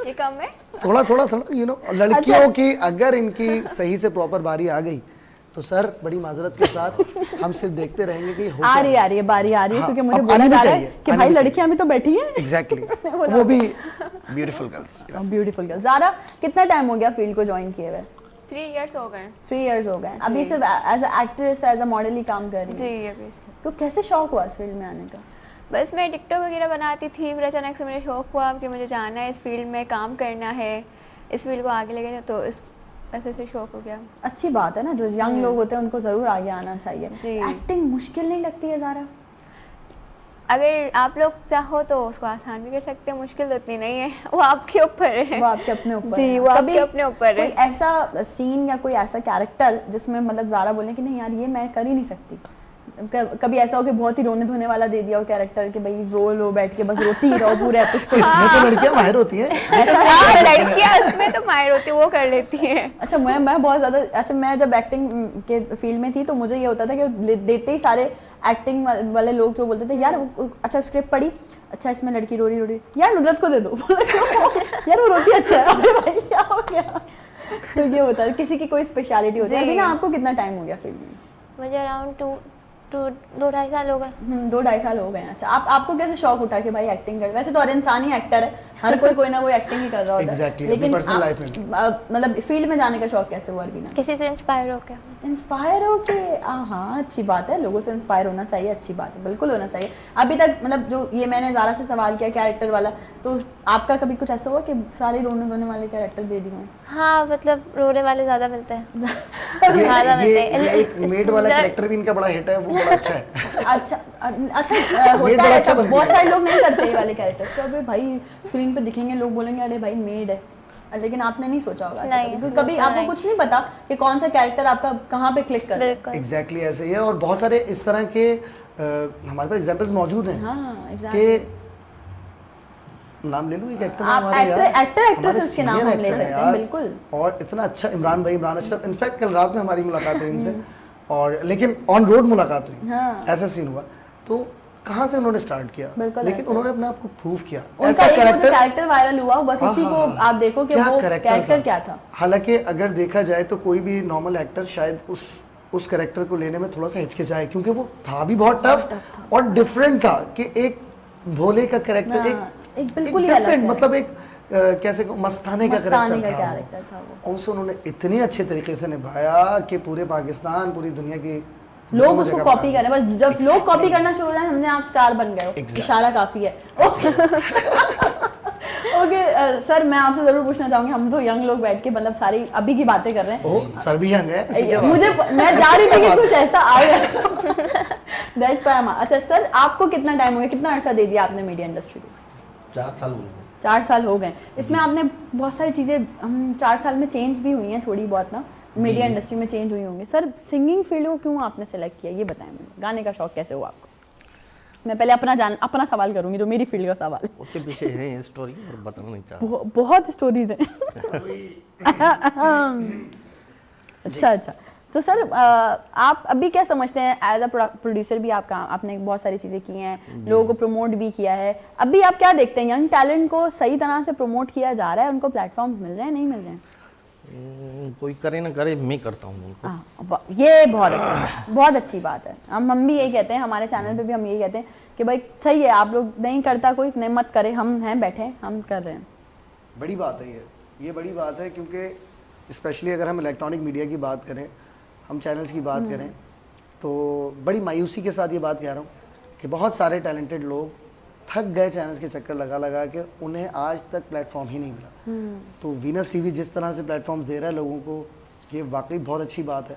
ये कम है। थोड़ा थोड़ा थोड़ा यू नो लड़कियों की अगर इनकी सही से प्रॉपर बारी आ गई तो सर बड़ी माजरत के साथ हम सिर्फ देखते रहेंगे कि हो आ क्या रही रहा आ रही है, बारी आ रही है, हाँ, क्योंकि मुझे अब बोला आनी भी जा रहा है चाहिए, कि आनी भाई भी चाहिए। लड़कियां भी तो बैठी हैं। एग्जैक्टली बोला वो भी beautiful girls. Beautiful girl. Zara कितना टाइम हो गया फील्ड को ज्वाइन किए हुए? 3 years हो गए। 3 इयर्स हो गए। अभी सिर्फ as a actress as a model ही काम कर रही जी है। अभी तो कैसे शौक हुआ इस फील्ड में आने का? बस मैं टिकटॉक वगैरह बनाती थी, फिर अचानक से मुझे शौक हुआ कि मुझे जाना है इस फील्ड में, काम करना है, इस फील्ड को आगे लेके जाना, तो इस ऐसे से शौक हो गया। अच्छी बात है ना, जो यंग लोग होते हैं उनको ज़रूर आगे आना चाहिए। जी। एक्टिंग मुश्किल नहीं लगती है ज़ारा? अगर आप लोग चाहो तो उसको आसान भी कर सकते हैं, मुश्किल तो इतनी नहीं है, वो आपके ऊपर है। वो आपके अपने ऊपर जी, है। वो कभी आपके अपने ऊपर है। कोई ऐसा सीन या कोई ऐसा कैरेक्टर जिसमें मतलब ज़ारा बोले कि नहीं यार ये मैं कर ही नहीं सकती, कभी ऐसा हो कि बहुत ही रोने धोने वाला दे दिया हो कैरेक्टर कि भाई रो लो बैठ के बस रोती ही रहो पूरे एपिसोड? इसमें तो लड़कियां माहिर होती हैं। हाँ, लड़कियाँ इसमें तो माहिर होती है, वो कर लेती हैं। अच्छा, मैं बहुत ज़्यादा, अच्छा मैं जब एक्टिंग के फील्ड में थी तो मुझे ये होता था कि देते ही सारे एक्टिंग वाले लोग जो बोलते थे यार अच्छा स्क्रिप्ट पढ़ी, अच्छा इसमें लड़की रो रही यार नुजरत को दे दो। यार वो रोती अच्छा है। अरे भाई क्या हो गया? तो ये होता है, किसी की कोई स्पेशलिटी होती है। जी। अभी ना आपको कितना टाइम हो गया फील्ड में? मुझे अराउंड 2-2.5 साल हो गए। 2-2.5 साल हो गए हैं। अच्छा, आपको कैसे शौक उठा कि भाई एक्टिंग कर? वैसे तो हर इंसान ही एक्टर है, हर कोई ना कोई एक्टिंग ही कर रहा होता है। Exactly, लेकिन अपनी personal life में। मतलब फील्ड में जाने का शौक कैसे हुआ अरबीना? किसी से इंस्पायर हो के। इंस्पायर हो के? हाँ, अच्छी बात है, लोगों से इंस्पायर होना चाहिए, अच्छी बात है, बिल्कुल होना चाहिए। अभी तक मतलब जो ये मैंने ज़ारा से सवाल किया कैरेक्टर वाला, तो आपका कभी कुछ ऐसा हुआ कि सारे रोने धोने वाले कैरेक्टर दे दिए? हाँ, मतलब रोने वाले ज़्यादा मिलते हैं। ये एक मेड वाला कैरेक्टर भी इनका बड़ा हिट है, वो बड़ा अच्छा है। अच्छा होता है ऐसा, बहुत सारे लोग नहीं करते ये वाले कैरेक्टर्स को। अबे भाई स्क्रीन पे दिखेंगे लोग बोलेंगे अरे भाई मेड है, लेकिन आपने नहीं सोचा होगा ऐसा नहीं, क्योंकि कभी आपको कुछ नहीं पता कि कौन सा कैरेक्टर आपका कहाँ पे क्लिक कर रहा है। बिल्कुल। एग्जैक्टली ऐसे ही है, और बहुत सारे इस तरह के हमारे पास एग्जांपल्स मौजूद हैं हाँ, कि नाम ले लूं एक एक्टर आप हमारे यार, एक्टर हमारे एक्ट्रेसेस के नाम senior हम ले actor हैं सकते हैं, यार। बिल्कुल। और इतना अच्छा इमरान अशरफ, इनफैक्ट कल रात में हमारी मुलाकात हुई इनसे, और लेकिन ऑन रोड मुलाकात हुई। हाँ। ऐसा सीन हुआ, तो कहाँ से उन्होंने स्टार्ट किया, बिल्कुल लेकिन ऐसे। उन्होंने अपने आप को प्रूव किया। उनका एक वो जो कैरेक्टर वायरल हुआ बस उसी को आप देखो कि वो कैरेक्टर क्या था। हालांकि अगर देखा जाए तो कोई भी नॉर्मल एक्टर शायद उस कैरेक्टर को लेने में थोड़ा सा हिचकिचाए, क्योंकि वो था भी बहुत टफ और डिफरेंट था कि एक भोले का कैरेक्टर एक बिल्कुल ही अलग डिफरेंट, है। मतलब एक कैसे मस्ताने का कैरेक्टर था वो। और उसे उन्होंने इतने अच्छे तरीके से निभाया कि पूरे पाकिस्तान, पूरी दुनिया की लोग उसको कॉपी करें, बस जब लोग कॉपी करना शुरू हो जाए हमने आप स्टार बन गए हो, इशारा काफी है। ओके सर, मैं आपसे जरूर पूछना चाहूंगी, हम तो यंग लोग बैठ के मतलब सारी अभी की बातें कर रहे हैं। ओह सर भी यंग है, ऐसी क्या बात मुझे है? मैं जा रही थी कि कुछ ऐसा आएगा। That's why. अच्छा सर, आपको कितना टाइम हो गया, कितना अरसा दे दिया आपने मीडिया इंडस्ट्री को? 4 साल हो गए। 4 साल हो गए। इसमें आपने बहुत सारी चीज़ें, हम 4 साल में चेंज भी हुई हैं थोड़ी बहुत ना, मीडिया इंडस्ट्री में चेंज हुई होंगी। सर सिंगिंग फील्ड को क्यों आपने सेलेक्ट किया, ये बताएं मुझे। गाने का शौक कैसे हुआ आपको? मैं पहले अपना सवाल करूंगी, जो मेरी फील्ड का सवाल है। उसके पीछे है स्टोरी और बताना नहीं चाहता। बहुत स्टोरीज हैं। अच्छा तो सर आप अभी क्या समझते हैं एज अ प्रोड्यूसर भी आपने बहुत सारी चीज़ें की हैं, लोगों को प्रमोट भी किया है, अभी आप क्या देखते हैं यंग टैलेंट को सही तरह से प्रमोट किया जा रहा है, उनको प्लेटफॉर्म्स मिल रहे हैं, नहीं मिल रहे हैं? कोई करे ना करे, मैं करता हूँ उनको। ये बहुत अच्छी बात है। हम भी यही कहते हैं, हमारे चैनल पे भी हम यही कहते हैं कि भाई सही है, आप लोग नहीं करता कोई नहीं मत करे, हम हैं बैठे, हम कर रहे हैं। बड़ी बात है ये बड़ी बात है, क्योंकि स्पेशली अगर हम इलेक्ट्रॉनिक मीडिया की बात करें, हम चैनल्स की बात करें, तो बड़ी मायूसी के साथ ये बात कह रहा हूँ कि बहुत सारे टैलेंटेड लोग थक गए चैनल्स के चक्कर लगा लगा के, उन्हें आज तक प्लेटफॉर्म ही नहीं मिला। तो वीनस टीवी जिस तरह से प्लेटफॉर्म दे रहा है लोगों को, ये वाकई बहुत अच्छी बात है।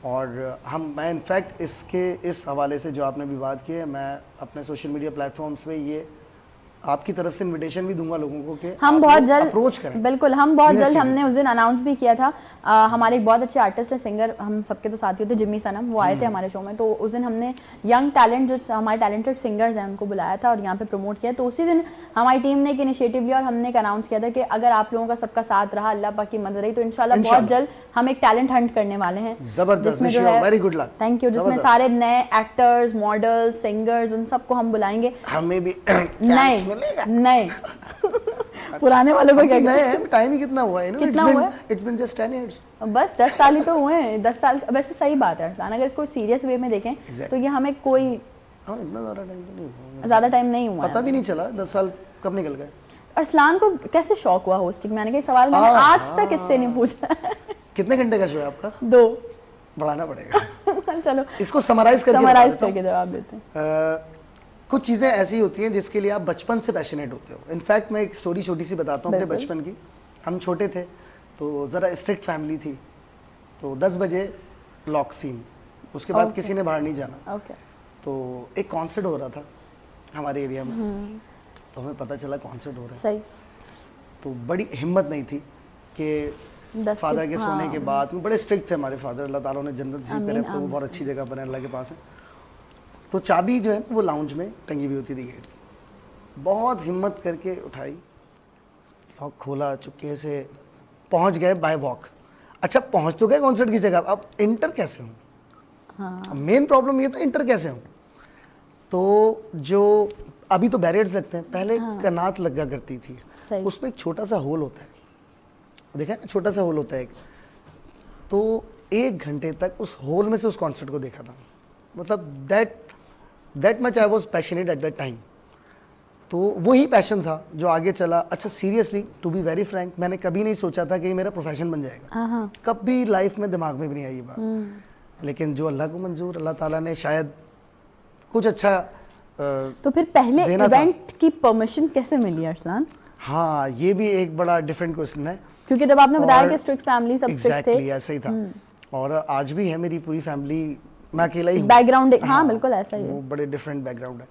और मैं इनफैक्ट इस हवाले से जो आपने भी बात की है, मैं अपने सोशल मीडिया प्लेटफॉर्म्स पे ये आपकी तरफ से इनविटेशन भी दूंगा लोगों को कि हम बहुत जल्द अप्रोच करें। बिल्कुल, हम बहुत जल्द, हमने उस दिन अनाउंस भी किया था। हमारे एक बहुत अच्छे आर्टिस्ट है, सिंगर, हम सबके तो साथी होते, जिम्मी सनम, वो आए थे हमारे शो में। तो उस दिन हमने यंग टैलेंट, जो हमारे टैलेंटेड सिंगर्स हैं, उनको बुलाया था और यहाँ पे प्रमोट किया। तो उसी दिन हमारी टीम ने एक इनिशिएटिव लिया और हमने एक अनाउंस किया था कि अगर आप लोगों का सबका साथ रहा, अल्लाह पाक की मदद रही, तो इंशाल्लाह बहुत जल्द हम एक टैलेंट हंट करने वाले हैं। जिसमें जो है, very good luck, thank you, जिसमें सारे नए एक्टर्स, मॉडल्स, सिंगर्स, उन सबको हम बुलाएंगे। हमें भी नए पुराने वालों को क्या नए हैं, टाइम ही कितना हुआ है, कितना हुआ है? इट्स बीन जस्ट 10 years, बस 10 साल ही तो हुए हैं। 10 साल वैसे सही बात है अरसलान, अगर इसको सीरियस वे में देखें तो ये हमें कोई हाँ इतना ज़्यादा टाइम तो नहीं हुआ, ज़्यादा टाइम नहीं हुआ, पता भी नहीं चला 10 साल कब निकल गए। अरसलान को कैसे शौक हुआ होस्टिंग? मैंने कहा सवाल मैंने आज तक इससे नहीं पूछा। कितने घंटे का शो है आपका? 2 बढ़ाना पड़ेगा। चलो इसको समराइज करके जवाब देते हैं। कुछ चीज़ें ऐसी होती हैं जिसके लिए आप बचपन से पैशनेट होते हो। इनफैक्ट मैं एक स्टोरी छोटी सी बताता हूँ अपने बचपन की। हम छोटे थे तो ज़रा स्ट्रिक्ट फैमिली थी, तो 10 बजे लॉक सीन, उसके बाद किसी ने बाहर नहीं जाना। तो एक कॉन्सर्ट हो रहा था हमारे एरिया में, तो हमें पता चला कॉन्सर्ट हो रहा है। सही। तो बड़ी हिम्मत नहीं थी कि फादर के सोने के बाद, बड़े स्ट्रिक्ट थे हमारे फादर, अल्लाह ताला ने जन्नत नसीब करे, तो वो बहुत अच्छी जगह पर है, अल्लाह के पास है। तो चाबी जो है वो लाउंज में टंगी हुई होती थी गेट की। बहुत हिम्मत करके उठाई, लॉक खोला, चुपके से पहुंच गए बाय वॉक। अच्छा पहुंच तो गए कॉन्सर्ट की जगह, अब इंटर कैसे हूँ? हाँ। मेन प्रॉब्लम ये था इंटर कैसे हूँ। तो जो अभी तो बैरियर्स लगते हैं, पहले कनात लगा करती थी, उसमें एक छोटा सा होल होता है, देखा है, छोटा सा होल होता है एक। तो 1 घंटे तक उस होल में से उस कॉन्सर्ट को देखा था। मतलब that much I was passionate at that time. तो वही पैशन था जो आगे चला। अच्छा seriously to be very frank, मैंने कभी नहीं सोचा था कि ये मेरा प्रोफेशन बन जाएगा, कभी लाइफ में दिमाग में भी नहीं आई ये बात। लेकिन जो अल्लाह को मंजूर, अल्लाह ताला ने शायद कुछ अच्छा तो फिर पहले इवेंट की परमिशन कैसे मिली अरसलान? हाँ ये भी एक बड़ा डिफरेंट क्वेश्चन है, क्योंकि जब आपने बताया कि स्ट्रिक्ट फैमिली सब स्ट्रिक्ट थे। ऐसा ही था और आज भी है मेरी पूरी फैमिली, मैं अकेला ही हूँ। बैकग्राउंड हाँ बिल्कुल ऐसा ही है, वो बड़े डिफरेंट बैकग्राउंड है।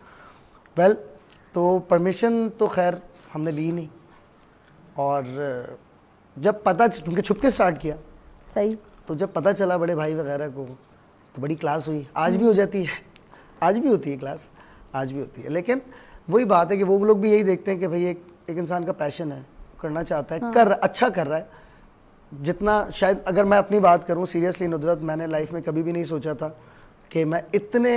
वेल तो परमिशन तो खैर हमने ली नहीं, और जब पता क्योंकि छुप के स्टार्ट किया, सही, तो जब पता चला बड़े भाई वगैरह को तो बड़ी क्लास हुई। आज भी हो जाती है, आज भी होती है क्लास, आज भी होती है। लेकिन वही बात है कि वो लोग भी यही देखते हैं कि भाई एक इंसान का पैशन है, करना चाहता है, अच्छा कर रहा है। जितना शायद अगर मैं अपनी बात करूं सीरियसली नुदरत, मैंने लाइफ में कभी भी नहीं सोचा था कि मैं इतने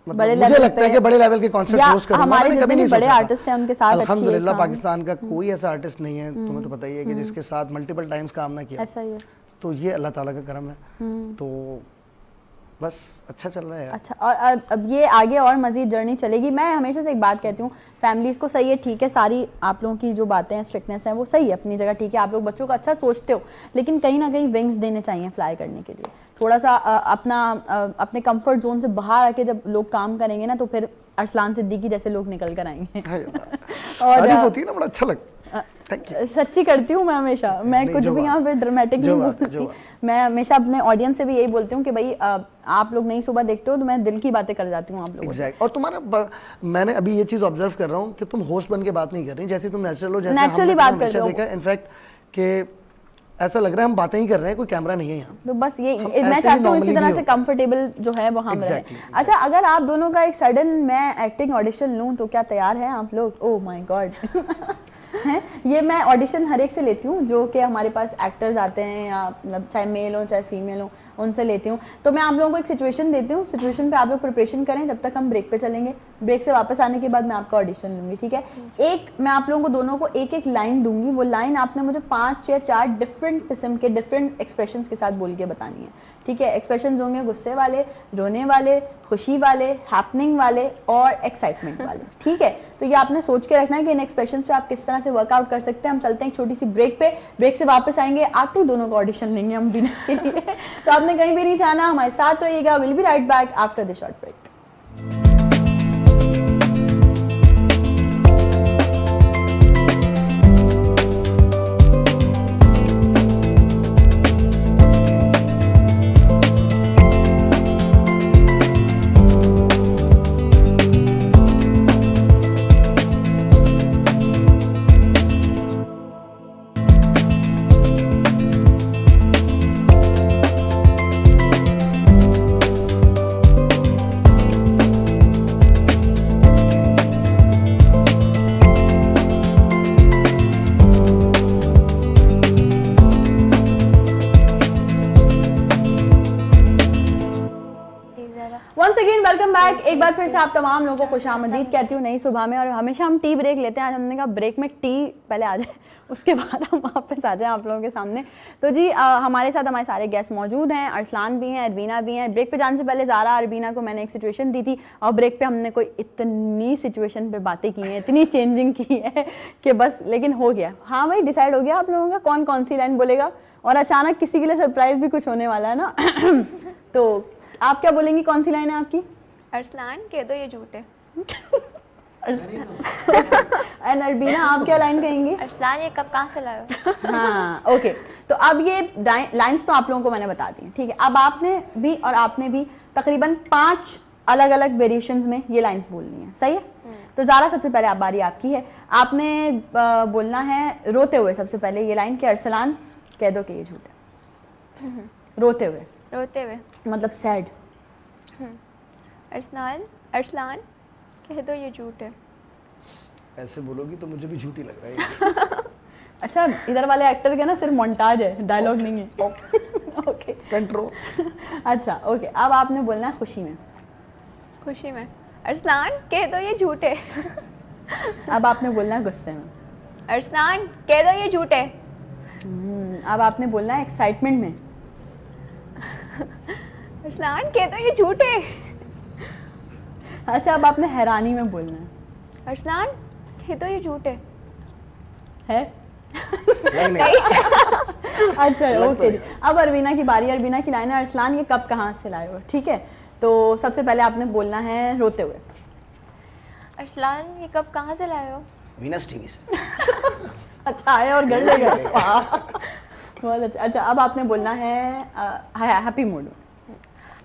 मतलब मुझे लगता है कि बड़े लेवल के कॉन्सर्ट होस्ट करूंगा, मैंने कभी नहीं बड़े आर्टिस्ट हैं उनके साथ अच्छी है। अल्हम्दुलिल्लाह पाकिस्तान का कोई ऐसा आर्टिस्ट नहीं है, तुम्हें तो पता ही है कि जिसके साथ मल्टीपल टाइम्स काम ना किया। ऐसा ही है, तो ये अल्लाह ताला का करम है। तो बस अच्छा चल रहा है। अच्छा, और अब ये आगे और मजीद जर्नी चलेगी। मैं हमेशा से एक बात कहती हूँ, फैमिलीज़ को सही है, ठीक है, सारी आप लोगों की जो बातें हैं, स्ट्रिक्टनेस है, वो सही है अपनी जगह, ठीक है, आप लोग बच्चों का अच्छा सोचते हो, लेकिन कहीं ना कहीं विंग्स देने चाहिए फ्लाई करने के लिए। थोड़ा सा अपने कंफर्ट जोन से बाहर आके जब लोग काम करेंगे ना, तो फिर अरसलान सिद्दीकी जैसे लोग निकल कर आएंगे। और होती है ना, बड़ा अच्छा लगता है। सच्ची करती हूँ मैं हमेशा, मैं कुछ भी यहाँ पे ड्रामेटिक नहीं बोलती। मैं हमेशा अपने ऑडियंस से भी यही बोलती हूँ कि भाई आप लोग नई सुबह देखते हो तो मैं दिल की बातें कर जाती हूँ आप लोगों से। और तुम्हारा मैंने अभी ये चीज ऑब्जर्व कर रहा हूँ कि तुम होस्ट बन के बात नहीं कर रही, जैसे तुम नेचुरल हो, जैसे नेचुरली बात कर रहे हो। देखा इनफैक्ट कि ऐसा लग रहा है हम बातें ही कर रहे हैं, कोई कैमरा नहीं है यहाँ। तो बस ये मैं चाहती हूँ इसी तरह से कंफर्टेबल जो है वो हम रहे। अच्छा, अगर आप दोनों का एक सडन मैं एक्टिंग ऑडिशन लूँ तो क्या तैयार हैं आप लोग? ओह माय गॉड हैं, ये मैं ऑडिशन हर एक से लेती हूँ जो कि हमारे पास एक्टर्स आते हैं, या मतलब चाहे मेल हो चाहे फीमेल हो, उनसे लेती हूँ। तो मैं आप लोगों को एक सिचुएशन देती हूँ, सिचुएशन पे आप लोग प्रिपरेशन करें जब तक हम ब्रेक पे चलेंगे। ब्रेक से वापस आने के बाद मैं आपका ऑडिशन लूँगी, ठीक है? एक मैं आप लोगों को दोनों को एक एक लाइन दूंगी, वो लाइन आपने मुझे 5 या 4 डिफरेंट किस्म के डिफरेंट एक्सप्रेशंस के साथ बोल के बतानी है, ठीक है? एक्सप्रेशंस होंगे गुस्से वाले, रोने वाले, खुशी वाले, हैपनिंग वाले और एक्साइटमेंट वाले, ठीक है? तो ये आपने सोच के रखना है कि इन एक्सप्रेशंस पे आप किस तरह से वर्कआउट कर सकते हैं। हम चलते हैं एक छोटी सी ब्रेक पे, ब्रेक से वापस आएंगे, आते ही दोनों का ऑडिशन लेंगे हम वीनस के लिए। तो आपने कहीं भी नहीं जाना, हमारे साथ रहिएगा। Will be right back after the short break. Once again welcome back. एक बार फिर से आप तमाम लोगों को खुशामदीद कहती हूँ नई सुबह में। और हमेशा हम टी ब्रेक लेते हैं, आज हमने कहा ब्रेक में टी पहले आ जाए, उसके बाद हम वापस आ जाएं आप लोगों के सामने। तो जी हमारे साथ हमारे सारे गेस्ट मौजूद हैं, अरसलान भी हैं, अरबीना भी हैं। ब्रेक पे जाने से पहले ज़ारा अरबीना को मैंने एक सिचुएशन दी थी और ब्रेक पे हमने कोई इतनी सिचुएशन पे बातें की हैं, इतनी चेंजिंग की है कि बस, लेकिन हो गया। हाँ भाई, डिसाइड हो गया आप लोगों का कौन कौन सी लाइन बोलेगा, और अचानक किसी के लिए सरप्राइज भी कुछ होने वाला है ना। तो आप क्या बोलेंगी, कौन सी लाइन है आपकी? अरसलान कह दो ये झूठ है। एंड अरबीना आप क्या लाइन कहेंगी? अरसलान ये कब कहाँ से लाए हो? हाँ ओके, तो अब ये लाइंस तो आप लोगों को मैंने बता दी, ठीक है। अब आपने भी और आपने भी तकरीबन 5 अलग अलग वेरिएशंस में ये लाइंस बोलनी है, सही है? तो ज़ारा सबसे पहले आप बारी आपकी है, आपने बोलना है रोते हुए सबसे पहले ये लाइन कि अरसलान कह दो कि ये झूठ है। रोते हुए, रोते हुए मतलब सैड। अरसलान कह दो ये झूठ है। ऐसे बोलोगी तो मुझे भी झूठी लग रहा है। अच्छा, इधर वाले एक्टर का ना सिर्फ मोन्टाज है, डायलॉग नहीं है। Okay control. अच्छा ओके, अब आपने बोलना है खुशी में। खुशी में अरसलान कह दो ये झूठ है। अब आपने बोलना है गुस्से में। अरसलान कह दो ये झूठ है। अब आपने बोलना है एक्साइटमेंट में। अरसलान कह दो ये झूठ है। अच्छा, अब आपने हैरानी में बोलना है। अरसलान कह दो ये झूठ है। है? नहीं। अच्छा ओके जी, अब अरबीना की बारी। अरबीना की लाइन है, अरसलान ये कब कहाँ से लाए हो, ठीक है। तो सबसे पहले आपने बोलना है रोते हुए। अरसलान ये कब कहाँ से लाए हो? वीनस टीवी से। अच्छा, आए और घर ले गए। बहुत अच्छा। अच्छा, अब आपने बोलना है हैप्पी मूड में।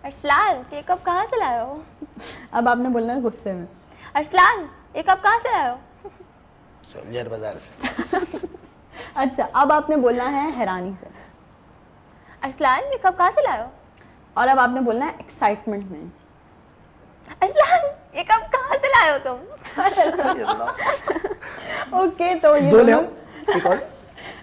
अरसलान ये कब कहाँ से लाए हो? अब आपने बोलना है गुस्से में। अरसलान ये कब कहाँ से लाए हो? सोल्जर बाजार से। अच्छा, अब आपने बोलना है हैरानी से। अरसलान ये कब कहाँ से लाए हो? और अब आपने बोलना है एक्साइटमेंट में। अरसलान ये कब कहाँ से लाए हो तुम? ओके, तो ये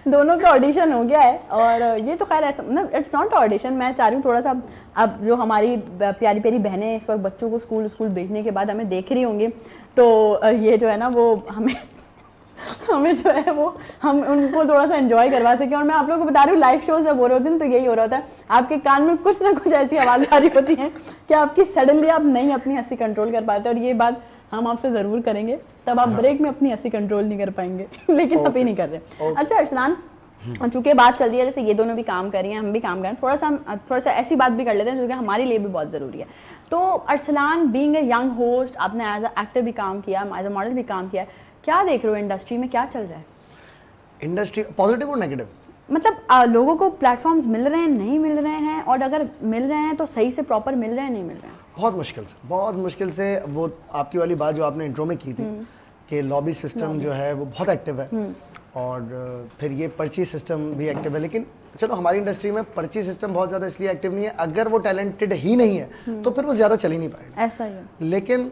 दोनों का ऑडिशन हो गया है। और ये तो खैर ऐसा मतलब इट्स नॉट ऑडिशन, मैं चाह रही हूँ थोड़ा सा, अब जो हमारी प्यारी प्यारी बहनें इस वक्त बच्चों को स्कूल भेजने के बाद हमें देख रही होंगी, तो ये जो है ना वो हमें जो है वो हम उनको थोड़ा सा एंजॉय करवा सकें। और मैं आप लोगों को बता रही हूँ, लाइव शो जब हो रहे होते हैं तो यही हो रहा होता है, आपके कान में कुछ ना कुछ ऐसी आवाज़ आ रही होती है कि आपकी सडनली आप नहीं अपनी हंसी कंट्रोल कर पाते। और ये बात हम आपसे ज़रूर करेंगे, तब आप ब्रेक में अपनी हंसी कंट्रोल नहीं कर पाएंगे। लेकिन अभी नहीं कर रहे। अच्छा अरसलान, चूंकि बात चल रही है, जैसे ये दोनों भी काम कर रही हैं, हम भी काम कर रहे हैं, हम थोड़ा सा ऐसी बात भी कर लेते हैं जो कि हमारे लिए भी बहुत ज़रूरी है। तो Arsalan being a young host, आपने एज अ एक्टर भी काम किया, एज अ मॉडल भी काम किया, क्या देख रहे हो इंडस्ट्री में, क्या चल रहा है? इंडस्ट्री पॉजिटिव और नेगेटिव? मतलब लोगों को प्लेटफॉर्म्स मिल रहे हैं, नहीं मिल रहे हैं, और अगर मिल रहे हैं तो सही से प्रॉपर मिल रहे हैं, नहीं मिल रहे हैं? बहुत मुश्किल से। वो आपकी वाली बात जो आपने इंट्रो में की थी कि लॉबी सिस्टम जो है वो बहुत एक्टिव है, और फिर ये पर्ची सिस्टम भी एक्टिव है। लेकिन चलो, हमारी इंडस्ट्री में पर्ची सिस्टम बहुत ज़्यादा इसलिए एक्टिव नहीं है, अगर वो टैलेंटेड ही नहीं है तो फिर वो ज़्यादा चल ही नहीं पाएगा। ऐसा ही है। लेकिन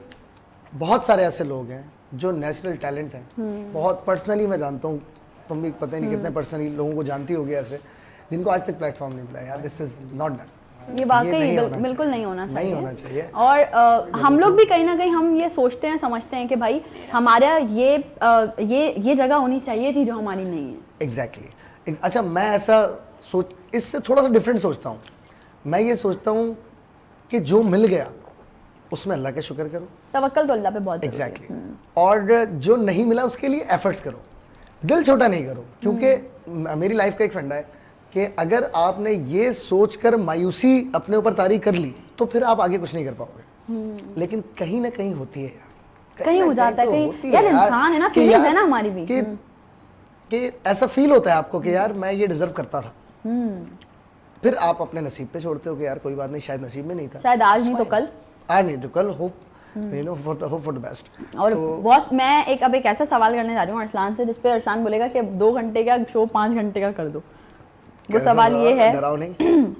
बहुत सारे ऐसे लोग हैं जो नेचुरल टैलेंट हैं, बहुत पर्सनली मैं जानता हूँ, तुम भी पता नहीं कितने पर्सनली लोगों को जानती होगी ऐसे, जिनको आज तक प्लेटफॉर्म नहीं मिला। यार दिस इज नॉट डन। ये वाकई बिल्कुल नहीं होना चाहिए। नहीं होना चाहिए। और हम लोग भी कहीं ना कहीं हम ये सोचते हैं, समझते हैं कि भाई हमारा ये जगह होनी चाहिए थी जो हमारी नहीं है। एग्जैक्टली। अच्छा, मैं ऐसा इससे थोड़ा सा डिफरेंट सोचता हूँ। मैं ये सोचता हूँ कि जो मिल गया उसमें अल्लाह का शुक्र करो, तवक्कल तो अल्लाह पे बहुत एग्जैक्टली। और जो नहीं मिला उसके लिए एफर्ट्स करो। दिल छोटा नहीं करो, क्योंकि मेरी लाइफ का एक फंडा है कि अगर आपने ये सोचकर मायूसी अपने ऊपर तारी कर ली तो फिर आप आगे कुछ नहीं कर पाओगे। लेकिन कहीं ना कहीं होती है यार, कहीं हो जाता है, कहीं यार इंसान है ना, फीलिंग्स है ना हमारी भी, कि ऐसा फील होता है आपको कि यार मैं ये डिजर्व करता था। फिर आप अपने नसीब पे छोड़ते हो कि यार कोई बात नहीं, शायद नसीब में नहीं था, शायद आज नहीं तो कल, आज नहीं तो कल, hope you know for the best. और बॉस मैं अब एक ऐसा सवाल करने जा रही हूँ अरसलान से, जिसपे अरसलान बोलेगा कि 2 घंटे का शो 5 घंटे का कर दो। वो सवाल ये है, डराओ नहीं।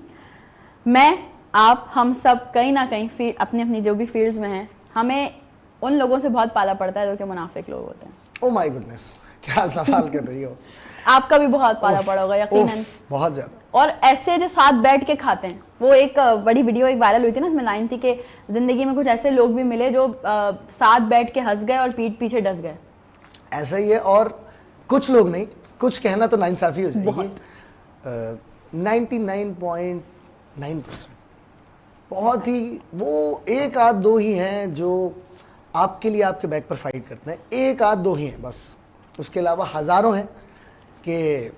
मैं, आप, हम सब कहीं ना कहीं अपनी अपनी जो भी फील्ड्स में हैं, हमें उन लोगों से बहुत पाला पड़ता है जो कि मुनाफिक लोग होते हैं। ओ माय गुडनेस, क्या सवाल कर रही हो। आपका भी बहुत पाला पड़ा होगा यकीनन, बहुत ज्यादा। और ऐसे जो साथ बैठ के खाते हैं, वो एक बड़ी वीडियो एक वायरल हुई थी ना, उसमें लाइन थी कि जिंदगी में कुछ ऐसे लोग भी मिले जो साथ बैठ के हंस गए और पीठ पीछे डस गए। ऐसा ही है, और कुछ लोग नहीं, कुछ कहना तो नाइंसाफी हो जाएगी। 99.9% बहुत ही, वो एक आध दो ही हैं जो आपके लिए आपके बैक पर फाइट करते हैं, एक आध दो ही हैं बस। उसके अलावा हजारों हैं कि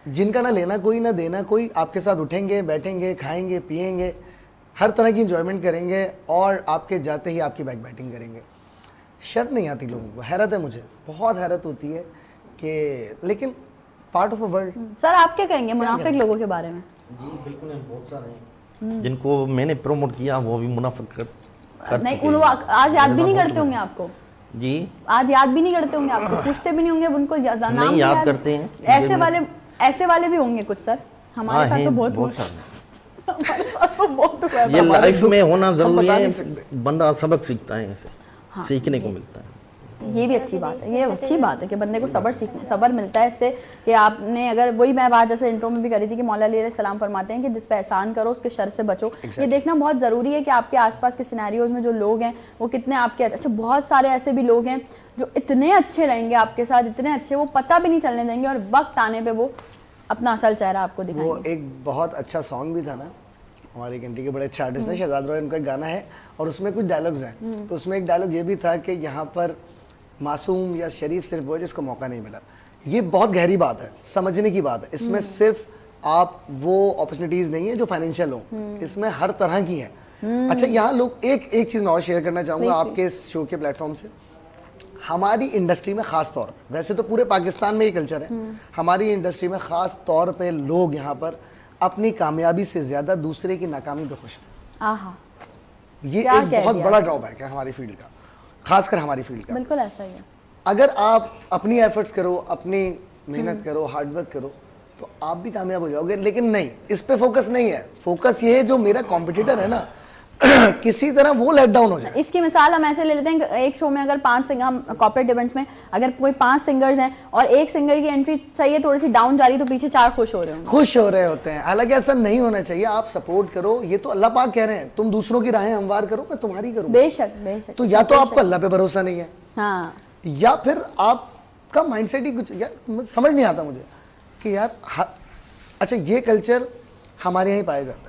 जिनका ना लेना कोई ना देना कोई, आपके साथ उठेंगे, बैठेंगे, खाएंगे, पिएंगे, हर तरह की इंजॉयमेंट करेंगे और आपके जाते ही आपकी बैक बैटिंग करेंगे। शर्म नहीं आती लोगों को, हैरत है, मुझे बहुत हैरत होती है कि, लेकिन part of a world. Sir आप क्या कहेंगे मुनाफिक लोगों के बारे में? जी बिल्कुल, बहुत सारे हैं जिनको मैंने प्रमोट किया, वो भी मुनाफिक कर नहीं, उन आज याद भी नहीं करते होंगे आपको जी, आज याद भी नहीं करते होंगे आपको, पूछते भी नहीं होंगे उनको, नाम नहीं याद करते हैं। ऐसे वाले भी होंगे कुछ सर, हमारे साथ तो बहुत सारे। हमारे साथ तो बहुत हुआ है। ये लाइफ में होना जरूरी है, बंदा सबक सीखता है, ऐसे सीखने को मिलता है। ये भी अच्छी बात है, ये अच्छी बात है कि बंदे को सब्र मिलता है इससे, कि आपने अगर वही मैं बात जैसे इंट्रो में भी करी थी कि मौला अली अलैहिस्सलाम फरमाते हैं कि जिस पे एहसान करो उसके शर से बचो। ये देखना बहुत ज़रूरी है कि आपके आसपास के सिनेरियोज में जो लोग हैं वो कितने आपके अच्छा, बहुत सारे ऐसे भी लोग हैं जो इतने अच्छे रहेंगे आपके साथ, इतने अच्छे, वो पता भी नहीं चलने देंगे और वक्त आने पर वो अपना असल चेहरा आपको दिखाएंगे। वो एक बहुत अच्छा सॉन्ग भी था ना, हमारे इंडिया के बड़े अच्छे आर्टिस्ट हैं शहजाद रॉय, उनका एक गाना है और उसमें कुछ डायलॉग्स हैं, तो उसमें एक डायलॉग ये भी था कि यहाँ पर मासूम या शरीफ सिर्फ वो जिसको मौका नहीं मिला। ये बहुत गहरी बात है, समझने की बात है। इसमें सिर्फ आप वो अपॉर्चुनिटीज नहीं है जो फाइनेंशियल हो, इसमें हर तरह की है। अच्छा, यहाँ लोग एक चीज मैं और शेयर करना चाहूंगा आपके इस शो के प्लेटफॉर्म से। हमारी इंडस्ट्री में खास तौर पे, वैसे तो पूरे पाकिस्तान में ये कल्चर है, हमारी इंडस्ट्री में खास तौर पे लोग यहाँ पर अपनी कामयाबी से ज्यादा दूसरे की नाकामी पे खुश हैं। आहा, ये एक बहुत बड़ा ड्रॉबैक है हमारी फील्ड का, खासकर हमारी फील्ड का। बिल्कुल ऐसा ही है। अगर आप अपनी एफर्ट्स करो, अपनी मेहनत करो, हार्डवर्क करो, तो आप भी कामयाब हो जाओगे। लेकिन नहीं, इस पे फोकस नहीं है। फोकस ये है जो मेरा कॉम्पिटिटर है ना किसी तरह वो लेट डाउन हो जाए। इसकी मिसाल हम ऐसे ले लेते हैं, एक शो में अगर 5 सिंगर, हम कॉर्पोरेट इवेंट्स में अगर कोई 5 सिंगर्स हैं और एक सिंगर की एंट्री चाहिए थोड़ी सी डाउन जा रही, तो पीछे 4 खुश हो रहे होते हैं। हालांकि ऐसा नहीं होना चाहिए। आप सपोर्ट करो, ये तो अल्लाह पाक कह रहे हैं, तुम दूसरों की राहें हमवार करो, मैं तुम्हारी करूँ। बेशक। तो या तो आपको अल्लाह पे भरोसा नहीं है, हाँ, या फिर आपका माइंडसेट ही कुछ, यार समझ नहीं आता मुझे कि यार अच्छा ये कल्चर हमारे यहाँ ही पाया जाता है।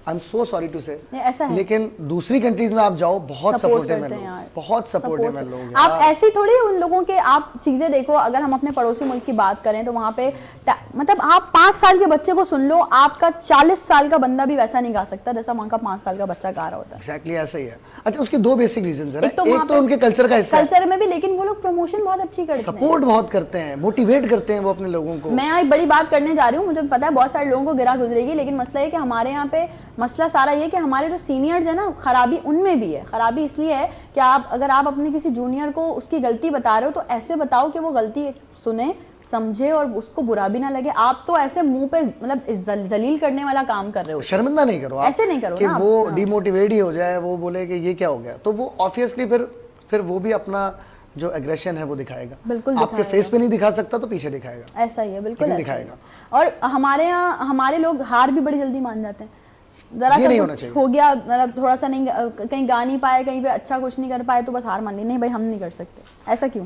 I am so sorry to say, ऐसा है। लेकिन दूसरी कंट्रीज में आप जाओ, बहुत सपोर्टिव है लोग, बहुत सपोर्टिव है लोग। आप ऐसी थोड़ी उन लोगों के आप चीजें देखो। अगर हम अपने पड़ोसी मुल्क की बात करें तो वहाँ पे मतलब आप 5 साल के बच्चे को सुन लो, आपका 40 साल का बंदा भी वैसा नहीं गा सकता जैसा वहाँ का 5 साल का बच्चा गा रहा होता है। एग्जैक्टली ऐसा ही है। अच्छा, उसके 2 बेसिक रीजंस हैं। एक तो उनके कल्चर का हिस्सा, कल्चर में भी, लेकिन वो लोग प्रमोशन बहुत अच्छी करते हैं, सपोर्ट बहुत करते हैं, मोटिवेट करते हैं वो अपने लोगों को। मैं एक बड़ी बात करने जा रही हूँ, मुझे पता है बहुत सारे लोगों को गिरा गुजरेगी, लेकिन मसला है कि हमारे यहाँ पे मसला सारा ये कि हमारे जो सीनियर्स हैं ना, खराबी उनमें भी है। खराबी इसलिए है कि अगर आप अपने किसी जूनियर को उसकी गलती बता रहे हो तो ऐसे बताओ कि वो गलती सुने, समझे और उसको बुरा भी ना लगे। आप तो ऐसे मुंह पे मतलब जलील करने वाला काम कर रहे हो। शर्मिंदा नहीं करो, ऐसे नहीं करो कि ना, वो डिमोटिवेट ही हो जाए, वो बोले कि ये क्या हो गया, तो वो ऑब्वियसली फिर वो भी अपना जो एग्रेशन है वो दिखाएगा। बिल्कुल आपके फेस पे नहीं दिखा सकता तो पीछे दिखाएगा। ऐसा ही है, बिल्कुल दिखाएगा। और हमारे यहाँ हमारे लोग हार भी बड़ी जल्दी मान जाते हैं। जरा सा कुछ हो गया, मतलब थोड़ा सा नहीं, कहीं गा नहीं पाए, कहीं पे अच्छा कुछ नहीं कर पाए तो बस हार मान ली, नहीं भाई हम नहीं कर सकते। ऐसा क्यों?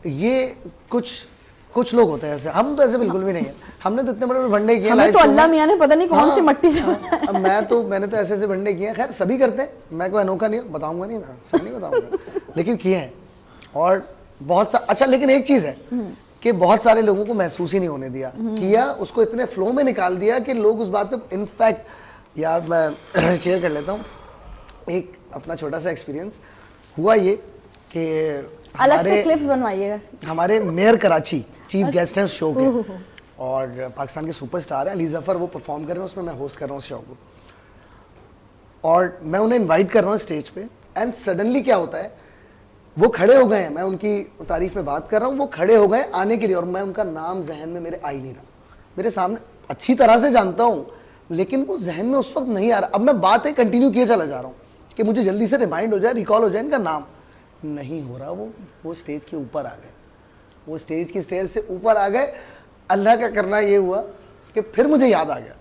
ये कुछ लोग होते हैं ऐसे, हम तो ऐसे बिल्कुल भी नहीं है। हमने तो इतने बड़े भंडे किए, हमें तो अल्लाह मियां ने पता नहीं कौन सी मट्टी से अब मैंने तो ऐसे भंडे किए हैं। खैर सभी करते हैं, मैं कोई अनोखा नहीं हूँ, बताऊंगा नहीं, मैं सब नहीं बताऊंगा लेकिन किए हैं और बहुत सा। अच्छा, लेकिन एक चीज है कि बहुत सारे लोगों को महसूस ही नहीं होने दिया, किया उसको इतने फ्लो में निकाल दिया कि लोग उस बात पे, इनफैक्ट यार मैं शेयर कर लेता हूँ एक अपना छोटा सा एक्सपीरियंस। हुआ ये कि अलग से क्लिप्स बनवाइएगा। हमारे मेयर कराची चीफ गेस्ट हैं उस शो के, और पाकिस्तान के सुपरस्टार हैं अली जफर, वो परफॉर्म कर रहे हैं उसमें, मैं होस्ट कर रहा हूँ उस शो को, और मैं उन्हें इनवाइट कर रहा हूँ स्टेज पे, एंड सडनली क्या होता है, वो खड़े हो गए हैं, मैं उनकी तारीफ में बात कर रहा हूँ, वो खड़े हो गए आने के लिए, और मैं उनका नाम जहन में मेरे आ ही नहीं रहा, मेरे सामने अच्छी तरह से जानता हूँ लेकिन वो जहन में उस वक्त नहीं आ रहा। अब मैं बात है कंटिन्यू किए चला जा रहा हूँ कि मुझे जल्दी से रिमाइंड हो जाए, रिकॉल हो जाए, इनका नाम नहीं हो रहा। वो स्टेज के ऊपर आ गए, वो स्टेज की स्टेज से ऊपर आ गए। अल्लाह का करना ये हुआ कि फिर मुझे याद आ गया,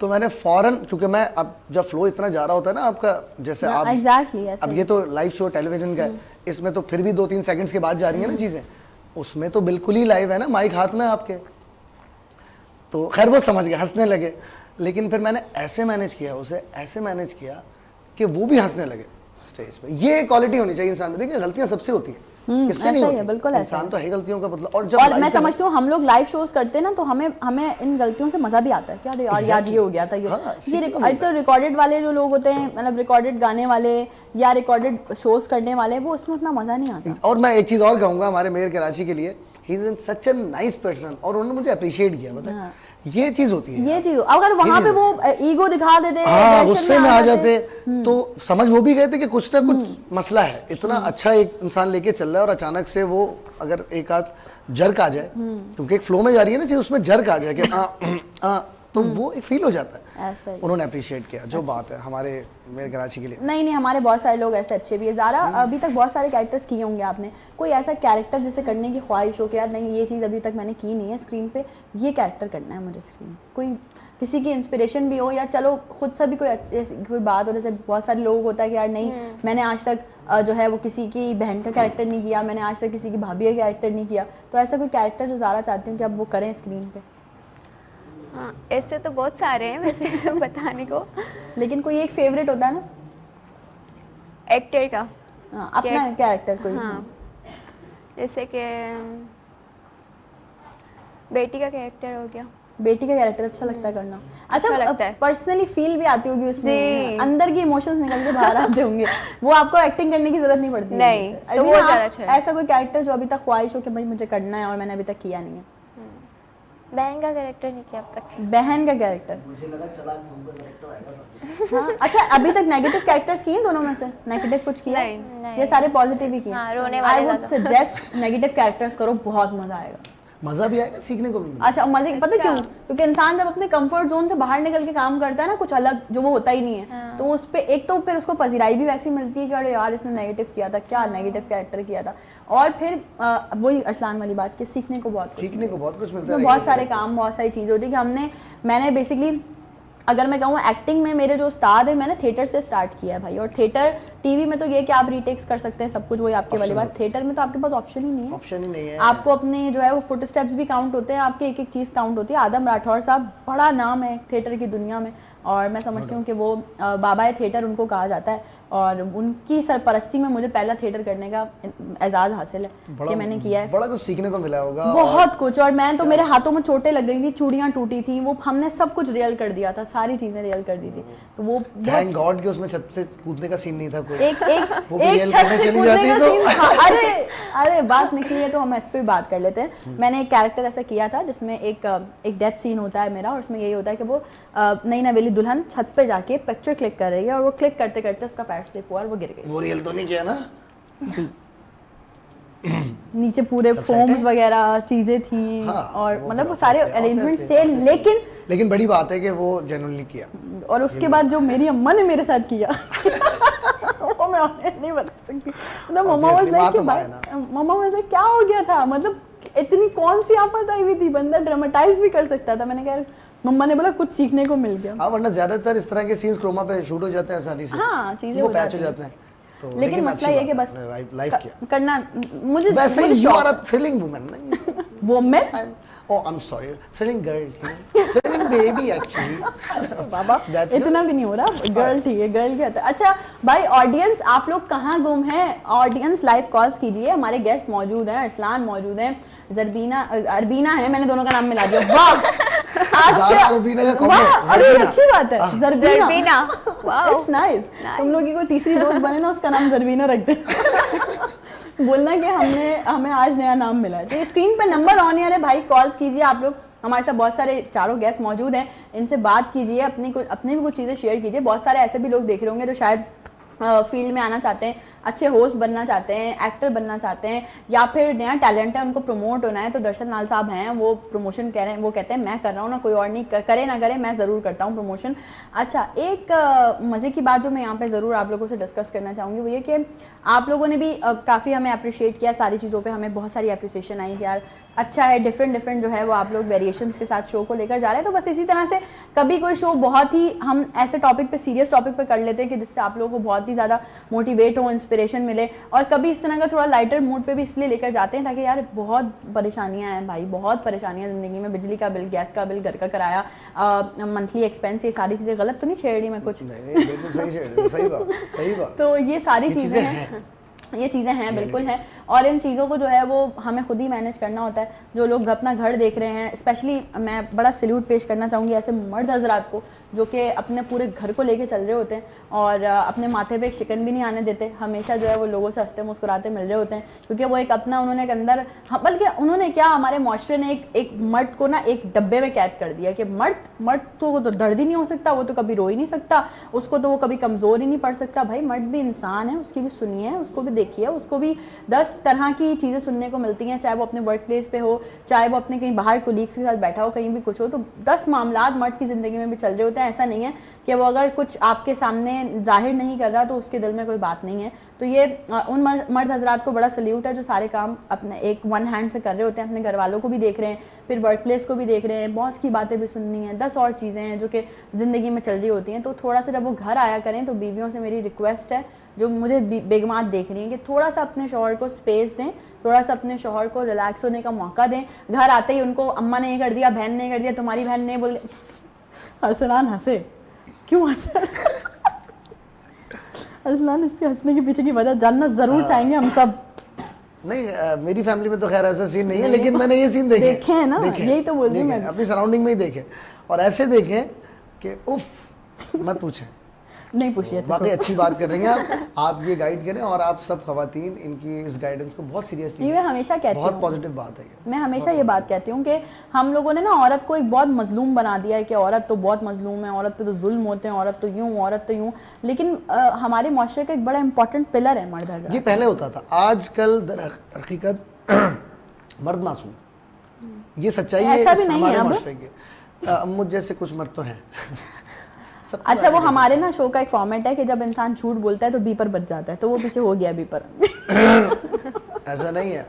तो मैंने फौरन, क्योंकि मैं अब जब फ्लो इतना जा रहा होता है ना आपका, जैसे आप exactly, अब ये तो लाइव शो टेलीविजन का है, इसमें तो फिर भी 2-3 सेकंड्स के बाद जा रही है ना चीज़ें, उसमें तो बिल्कुल ही लाइव है ना, माइक हाथ में आपके। तो खैर वो समझ गए, हंसने लगे, लेकिन फिर मैंने ऐसे मैनेज किया उसे, ऐसे मैनेज किया कि वो भी हंसने लगे स्टेज पे। ये क्वालिटी होनी चाहिए इंसान में। देखिए गलतियां सबसे होती हैं, किससे नहीं होती, बिल्कुल इंसान तो है गलतियों का मतलब। और मैं समझती हूँ हम लोग लाइव शोज करते हैं ना, तो हमें इन गलतियों से मजा भी आता है कि अरे यार ये हो गया था, ये तो रिकॉर्डेड वाले जो लोग होते हैं, मतलब रिकॉर्डेड गाने वाले या रिकॉर्डेड शोज करने वाले, वो उसमें उतना मजा नहीं आता। और मैं एक चीज और कहूंगा हमारे मेयर कराची के लिए, he is such a nice person, और उन्होंने मुझे अप्रिशिएट किया, पता है ये चीज होती है, ये चीज अगर वहां पे वो ईगो दिखा देते, हाँ गुस्से में आ जाते, तो समझ वो भी गए थे कि कुछ ना कुछ मसला है। इतना अच्छा एक इंसान लेके चल रहा है और अचानक से वो अगर एक आध जर्क आ जाए, क्योंकि एक फ्लो में जा रही है ना चीज, उसमें जर्क आ जाए कि तो वो एक फील हो जाता है। ऐसा ही। उन्होंने अप्रिशिएट किया, जो बात है हमारे मेरे कराची के लिए। नहीं हमारे बहुत सारे लोग ऐसे अच्छे भी है। ज़ारा अभी तक बहुत सारे कैरेक्टर्स किए होंगे आपने, कोई ऐसा कैरेक्टर जिसे करने की ख्वाहिश हो कि यार नहीं ये चीज़ अभी तक मैंने की नहीं है स्क्रीन पे, ये कैरेक्टर करना है मुझे स्क्रीन, कोई किसी की इंस्पिरेशन भी हो, या चलो खुद से भी कोई बात हो, जैसे बहुत सारे लोग होता है कि यार नहीं मैंने आज तक जो है वो किसी की बहन का कैरेक्टर नहीं किया, मैंने आज तक किसी की भाभी का कैरेक्टर नहीं किया, तो ऐसा कोई कैरेक्टर जो ज़ारा चाहती हूँ कि अब वो करें स्क्रीन पे? हाँ, ऐसे तो बहुत सारे हैं वैसे बताने को, लेकिन कोई एक फेवरेट होता है ना एक्टर का। हाँ, अपना कैरेक्टर कोई। हाँ, जैसे कि बेटी का कैरेक्टर हो गया। बेटी का कैरेक्टर अच्छा लगता है करना। अच्छा लगता अच्छा है। पर्सनली फील भी आती होगी उसमें, जी। अंदर की इमोशंस निकल के बाहर आते होंगे, वो आपको एक्टिंग करने की जरूरत नहीं पड़ती नहीं, होगी। तो अभी वो ना ज्यादा आप अच्छा है। ऐसा कोई कैरेक्टर जो अभी तक ख्वाहिश हो कि भाई मुझे करना है और मैंने अभी तक किया नहीं है? बहन का कैरेक्टर नहीं किया अब तक। बहन का कैरेक्टर। मुझे लगा चला कैरेक्टर आएगा सब। हाँ, अच्छा अभी तक नेगेटिव कैरेक्टर्स किए दोनों में से? नेगेटिव कुछ किया? नहीं। ये सारे पॉजिटिव ही किए। हाँ, रोने आई वाले वुड ज्यादा। सजेस्ट नेगेटिव कैरेक्टर्स करो, बहुत मजा आएगा। मजा भी आएगा, सीखने को भी मिलेगा। अच्छा मजे पता क्यों? क्योंकि इंसान जब अपने कंफर्ट जोन से बाहर निकल के काम करता है ना, कुछ अलग जो वो होता ही नहीं है, तो उस पे एक तो फिर उसको पजिराई भी वैसी मिलती है कि अरे यार इसने नेगेटिव किया था, क्या नेगेटिव कैरेक्टर किया था, और फिर वही अरसलान वाली बात कि सीखने को बहुत कुछ सीखने को बहुत कुछ मिलता तो है। बहुत सारे काम, बहुत सारी चीज़ें होती है कि मैंने बेसिकली अगर मैं कहूँ एक्टिंग में मेरे जो उस्ताद है, मैंने थिएटर से स्टार्ट किया है भाई। और थिएटर टीवी में तो ये कि आप रीटेक्स कर सकते हैं सब कुछ, वही आपके वाली बात। थिएटर में तो आपके पास ऑप्शन ही नहीं है, ऑप्शन ही नहीं है। आपको अपने जो है वो फुट स्टेप्स भी काउंट होते हैं, आपके एक एक चीज़ काउंट होती है। आदम राठौर साहब बड़ा नाम है थिएटर की दुनिया में, और मैं समझती हूँ कि वो बाबा थिएटर उनको कहा जाता है, और उनकी सरपरस्ती में मुझे पहला थिएटर करने का एजाज़ हासिल है कि मैंने किया है। बड़ा कुछ सीखने को मिला होगा, बहुत कुछ। और मैं तो मेरे हाथों में चोटें लग गई थी, चूड़ियाँ टूटी थी, वो हमने सब कुछ रियल कर दिया था, सारी चीज़ें रियल कर दी थी। तो वो थैंक गॉड कि उसमें छत से कूदने का सीन नहीं था कोई। एक वो भी एक रियल छत करने से चली कूदने जाती का तो- सीन था। अरे बात निकली है तो हम इस पे बात कर लेते हैं। मैंने एक कैरेक्टर ऐसा किया था जिसमें एक डेथ सीन होता है मेरा, और उसमें यही होता है कि वो नई नवेली दुल्हन छत पे जाके पिक्चर क्लिक कर रही है, और वो क्लिक करते करते उसका पैर स्लिप हुआ और वो गिर गई। वो रियल तो नहीं किया ना? नीचे पूरे फोम्स वगैरह चीजें थी, हाँ, और वो मतलब वो obvious सारे थे, अरेंजमेंट्स obvious थे, लेकिन बड़ी बात है कि वो जेन्युइनली किया। और उसके बाद जो मेरी अम्मा ने मेरे साथ किया वो मैं ऑनलाइन नहीं बता सकती। मतलब मम्मा वाज लाइक कि भाई, मम्मा वाज लाइक क्या हो गया था, मतलब इतनी कौन सी आफत आई हुई थी, बंदा ड्रामेटाइज भी कर सकता था। मैंने कहा मम्मा ने बोला कुछ सीखने को मिल गया। हाँ, वरना ज्यादातर इस तरह के सीन्स क्रोमा पे शूट हो जाते हैं आसानी से। हाँ, चीजें वो हो पैच जाती हो हैं। जाते हैं। तो लेकिन मसला ये कि बस लाइव किया करना मुझे वैसे ही, शौक you are a thrilling woman. Women Oh, I'm sorry. Selling girl. Selling baby actually. बाबा इतना भी नहीं हो रहा, गर्ल ठीक है, गर्ल क्या था। अच्छा भाई ऑडियंस, आप लोग कहाँ गुम हैं? ऑडियंस लाइव कॉल्स कीजिए, हमारे गेस्ट मौजूद हैं, अरसलान मौजूद हैं, जरबीना अरबीना है, मैंने दोनों का नाम मिला दिया, वाह आज क्या वाह, अरे अच्छी बात है, जरबीना, इट्स नाइस। तुम लोग की कोई तीसरी दोस्त बने ना, उसका नाम जरबीना रख दे बोलना कि हमें आज नया नाम मिला है। तो स्क्रीन पे नंबर ऑन है भाई, कॉल्स कीजिए आप लोग। हमारे साथ बहुत सारे चारों गेस्ट मौजूद हैं, इनसे बात कीजिए, अपनी भी कुछ चीज़ें शेयर कीजिए। बहुत सारे ऐसे भी लोग देख रहे होंगे जो शायद फील्ड में आना चाहते हैं, अच्छे होस्ट बनना चाहते हैं, एक्टर बनना चाहते हैं, या फिर नया टैलेंट है उनको प्रमोट होना है। तो दर्शन लाल साहब हैं, वो प्रमोशन कह रहे हैं, वो कहते हैं मैं कर रहा हूँ ना, कोई और नहीं करे ना करे, मैं ज़रूर करता हूँ प्रमोशन। अच्छा, एक मज़े की बात जो मैं यहाँ पे ज़रूर आप लोगों से डिस्कस करना चाहूँगी वो ये कि आप लोगों ने भी काफ़ी हमें अप्रिशिएट किया, सारी चीज़ों पर हमें बहुत सारी अप्रिसिएशन आई कि यार अच्छा है, डिफरेंट जो है वो आप लोग वेरिएशंस के साथ शो को लेकर जा रहे हैं। तो बस इसी तरह से कभी कोई शो बहुत ही हम ऐसे टॉपिक पे, सीरियस टॉपिक पे कर लेते हैं कि जिससे आप लोगों को बहुत ही ज़्यादा मोटिवेट हो, इंस्पिरेशन मिले, और कभी इस तरह का थोड़ा लाइटर मूड पे भी इसलिए लेकर जाते हैं ताकि यार बहुत परेशानियां हैं भाई, बहुत परेशानियां ज़िंदगी में, बिजली का बिल, गैस का बिल, घर का किराया, मंथली एक्सपेंस, ये सारी चीज़ें गलत तो नहीं छेड़ रही मैं कुछ? नहीं, बिल्कुल सही छेड़ रही, सही बात। तो ये सारी चीज़ें हैं, ये चीज़ें हैं, बिल्कुल हैं, और इन चीज़ों को जो है वो हमें खुद ही मैनेज करना होता है। जो लोग अपना घर देख रहे हैं, स्पेशली मैं बड़ा सैल्यूट पेश करना चाहूँगी ऐसे मर्द हजरात को जो कि अपने पूरे घर को लेके चल रहे होते हैं और अपने माथे पे एक शिकन भी नहीं आने देते, हमेशा जो है वो लोगों से हंसते मुस्कुराते मिल रहे होते हैं, क्योंकि वो एक अपना उन्होंने एक अंदर, बल्कि उन्होंने क्या, हमारे माशरे ने एक मर्द को ना एक डब्बे में कैद कर दिया कि मर्द तो दर्द ही नहीं हो सकता, वो तो कभी रो ही नहीं सकता, उसको तो वो कभी कमज़ोर ही नहीं पड़ सकता। भाई मर्द भी इंसान है, उसकी भी सुनिए, उसको भी देखिए, उसको भी 10 तरह की चीज़ें सुनने को मिलती हैं, चाहे वो अपने वर्क प्लेस पे हो, चाहे वो अपने कहीं बाहर कोलीग्स के साथ बैठा हो, कहीं भी कुछ हो, तो 10 मामलात मर्द की ज़िंदगी में भी चल रहे होते हैं। ऐसा नहीं है कि वो अगर कुछ आपके सामने जाहिर नहीं कर रहा तो उसके दिल में कोई बात नहीं है। तो ये उन मर्द हजरात को बड़ा सल्यूट है जो सारे काम अपने एक वन हैंड से कर रहे होते हैं, अपने घर वालों को भी देख रहे हैं, फिर वर्क प्लेस को भी देख रहे हैं, बॉस की बातें भी सुननी है, 10 और चीज़ें हैं जो कि ज़िंदगी में चल रही होती हैं। तो थोड़ा सा जब वो घर आया करें तो बीवियों से मेरी रिक्वेस्ट है जो मुझे बेगमात देख रही हैं कि थोड़ा सा अपने शौहर को स्पेस दें, थोड़ा सा अपने शौहर को रिलैक्स होने का मौका दें। घर आते ही उनको अम्मा ने ये कर दिया, बहन ने ये कर दिया, तुम्हारी बहन ने बोल, अरसलान हंसे क्यों हंसे अरसलान, इसके हंसने के पीछे की वजह जानना जरूर चाहेंगे हम सब। नहीं मेरी फैमिली में तो खैर ऐसा सीन नहीं है, लेकिन मैंने ये सीन देखे हैं ना, यही तो बोल रही हूं मैं, अपनी सराउंडिंग में ही देखे, और ऐसे देखे कि उफ मत पूछें। नहीं पूछिए, वाकई अच्छी बात कर रही हैं आप ये गाइड करें, और आप सब खवातीन इनकी इस गाइडेंस को बहुत सीरियसली, मैं हमेशा कहती हूँ, बहुत पॉजिटिव बात है ये। मैं हमेशा ये बात कहती हूँ कि हम लोगों ने ना औरत को एक बहुत मजलूम बना दिया है कि औरत तो बहुत मजलूम है, औरत पे तो जुल्म होते हैं, औरत तो यूँ, औरत तो यूँ, लेकिन हमारे माशरे का एक बड़ा इंपॉर्टेंट पिलर है मर्द हज़रात। ये पहले होता था, आजकल दर हकीकत मर्द मासूम, ये सच्चाई है हमारे माशरे की। मुझ जैसे कुछ मर्द तो हैं अच्छा, वो हमारे ना शो का एक फॉर्मेट है कि जब इंसान झूठ बोलता है तो बीपर बच जाता है, तो वो पीछे हो गया बीपर ऐसा नहीं है,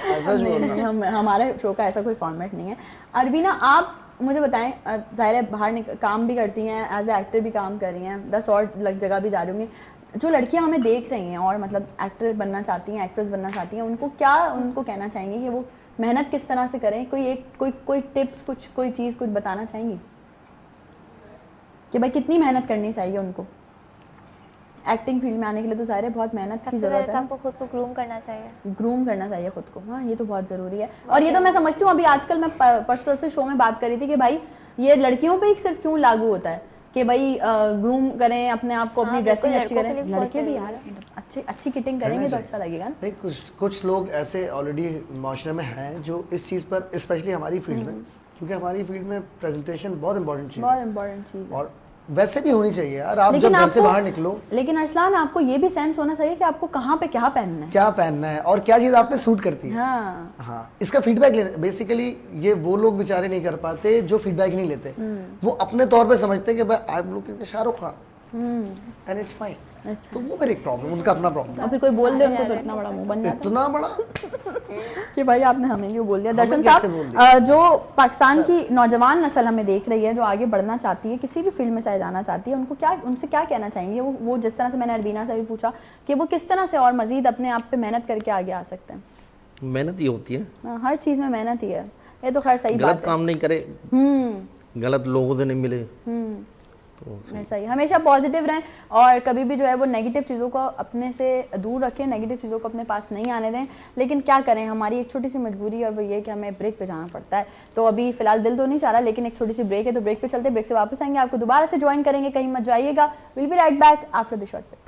ऐसा नहीं, हमारे शो का ऐसा कोई फॉर्मेट नहीं है। अरबीना, आप मुझे बताएं, ज़ाहिर है बाहर काम भी करती हैं, एज ए एक्टर भी काम कर रही हैं, 10 और जगह भी जा रही होंगी, जो लड़कियां हमें देख रही हैं और मतलब एक्टर बनना चाहती हैं, एक्ट्रेस बनना चाहती हैं, उनको क्या कहना चाहेंगी कि वो मेहनत किस तरह से करें? कोई टिप्स, कोई चीज़ कुछ बताना चाहेंगी कि भाई कितनी मेहनत करनी चाहिए उनको एक्टिंग फील्ड में आने के लिए? तो ज़ाहिर है बहुत मेहनत की ज़रूरत है, आपको खुद को ग्रूम करना चाहिए खुद को। हाँ, ये तो बहुत ज़रूरी है, और ये तो मैं समझती हूँ। अभी आजकल मैं परसों से शो में बात कर रही थी कि भाई ये लड़कियों पे ही सिर्फ क्यों लागू होता है कि भाई ग्रूम करें अपने आप को, अपनी ड्रेसिंग अच्छी करें, लड़के भी यार अच्छी किटिंग करेंगे तो अच्छा लगेगा ना। नहीं, कुछ लोग ऐसे ऑलरेडी माशरे में हैं जो इस चीज़ पर, स्पेशली हमारी फील्ड में, क्योंकि हमारी फील्ड में प्रेजेंटेशन बहुत इंपॉर्टेंट चीज़ है, और वैसे भी होनी चाहिए यार, आप जब घर से बाहर निकलो। लेकिन अरसलान, आपको ये भी सेंस होना चाहिए कि आपको कहाँ पे क्या पहनना है और क्या चीज़ आप पे सूट करती है। हाँ, इसका फीडबैक लेना, बेसिकली ये वो लोग बेचारे नहीं कर पाते जो फीडबैक नहीं लेते, वो अपने तौर पे समझते हैं कि भाई आप लोग Shahrukh Khan and it's fine, तो वो मेरी एक प्रॉब्लम, उनका अपना प्रॉब्लम। और फिर कोई बोल दे उनको तो इतना बड़ा मुंह बन जाता है, इतना बड़ा कि भाई आपने हमें क्यों बोल दिया। दर्शन साहब, जो पाकिस्तान की नौजवान नस्ल हमें देख रही है, जो आगे बढ़ना चाहती है, किसी भी फील्ड में चाहे जाना चाहती है, उनसे क्या कहना चाहेंगे? वो जिस तरह से मैंने अरबीना से भी पूछा कि वो किस तरह से और मजीद अपने आप पे मेहनत करके आगे आ सकते हैं। मेहनत ही होती है, हाँ, हर चीज़ में मेहनत ही है, ये तो खैर सही गलत बात है। काम नहीं करे, गलत लोगों से नहीं मिले तो ऐसा ही, हमेशा पॉजिटिव रहें और कभी भी जो है वो नेगेटिव चीज़ों को अपने से दूर रखें, नेगेटिव चीज़ों को अपने पास नहीं आने दें। लेकिन क्या करें, हमारी एक छोटी सी मजबूरी और वो ये कि हमें ब्रेक पे जाना पड़ता है। तो अभी फिलहाल दिल तो नहीं चाह रहा, लेकिन एक छोटी सी ब्रेक है, तो ब्रेक पे चलते, ब्रेक से वापस आएंगे, आपको दोबारा से ज्वाइन करेंगे, कहीं मत जाइएगा। Will be right back after the short break.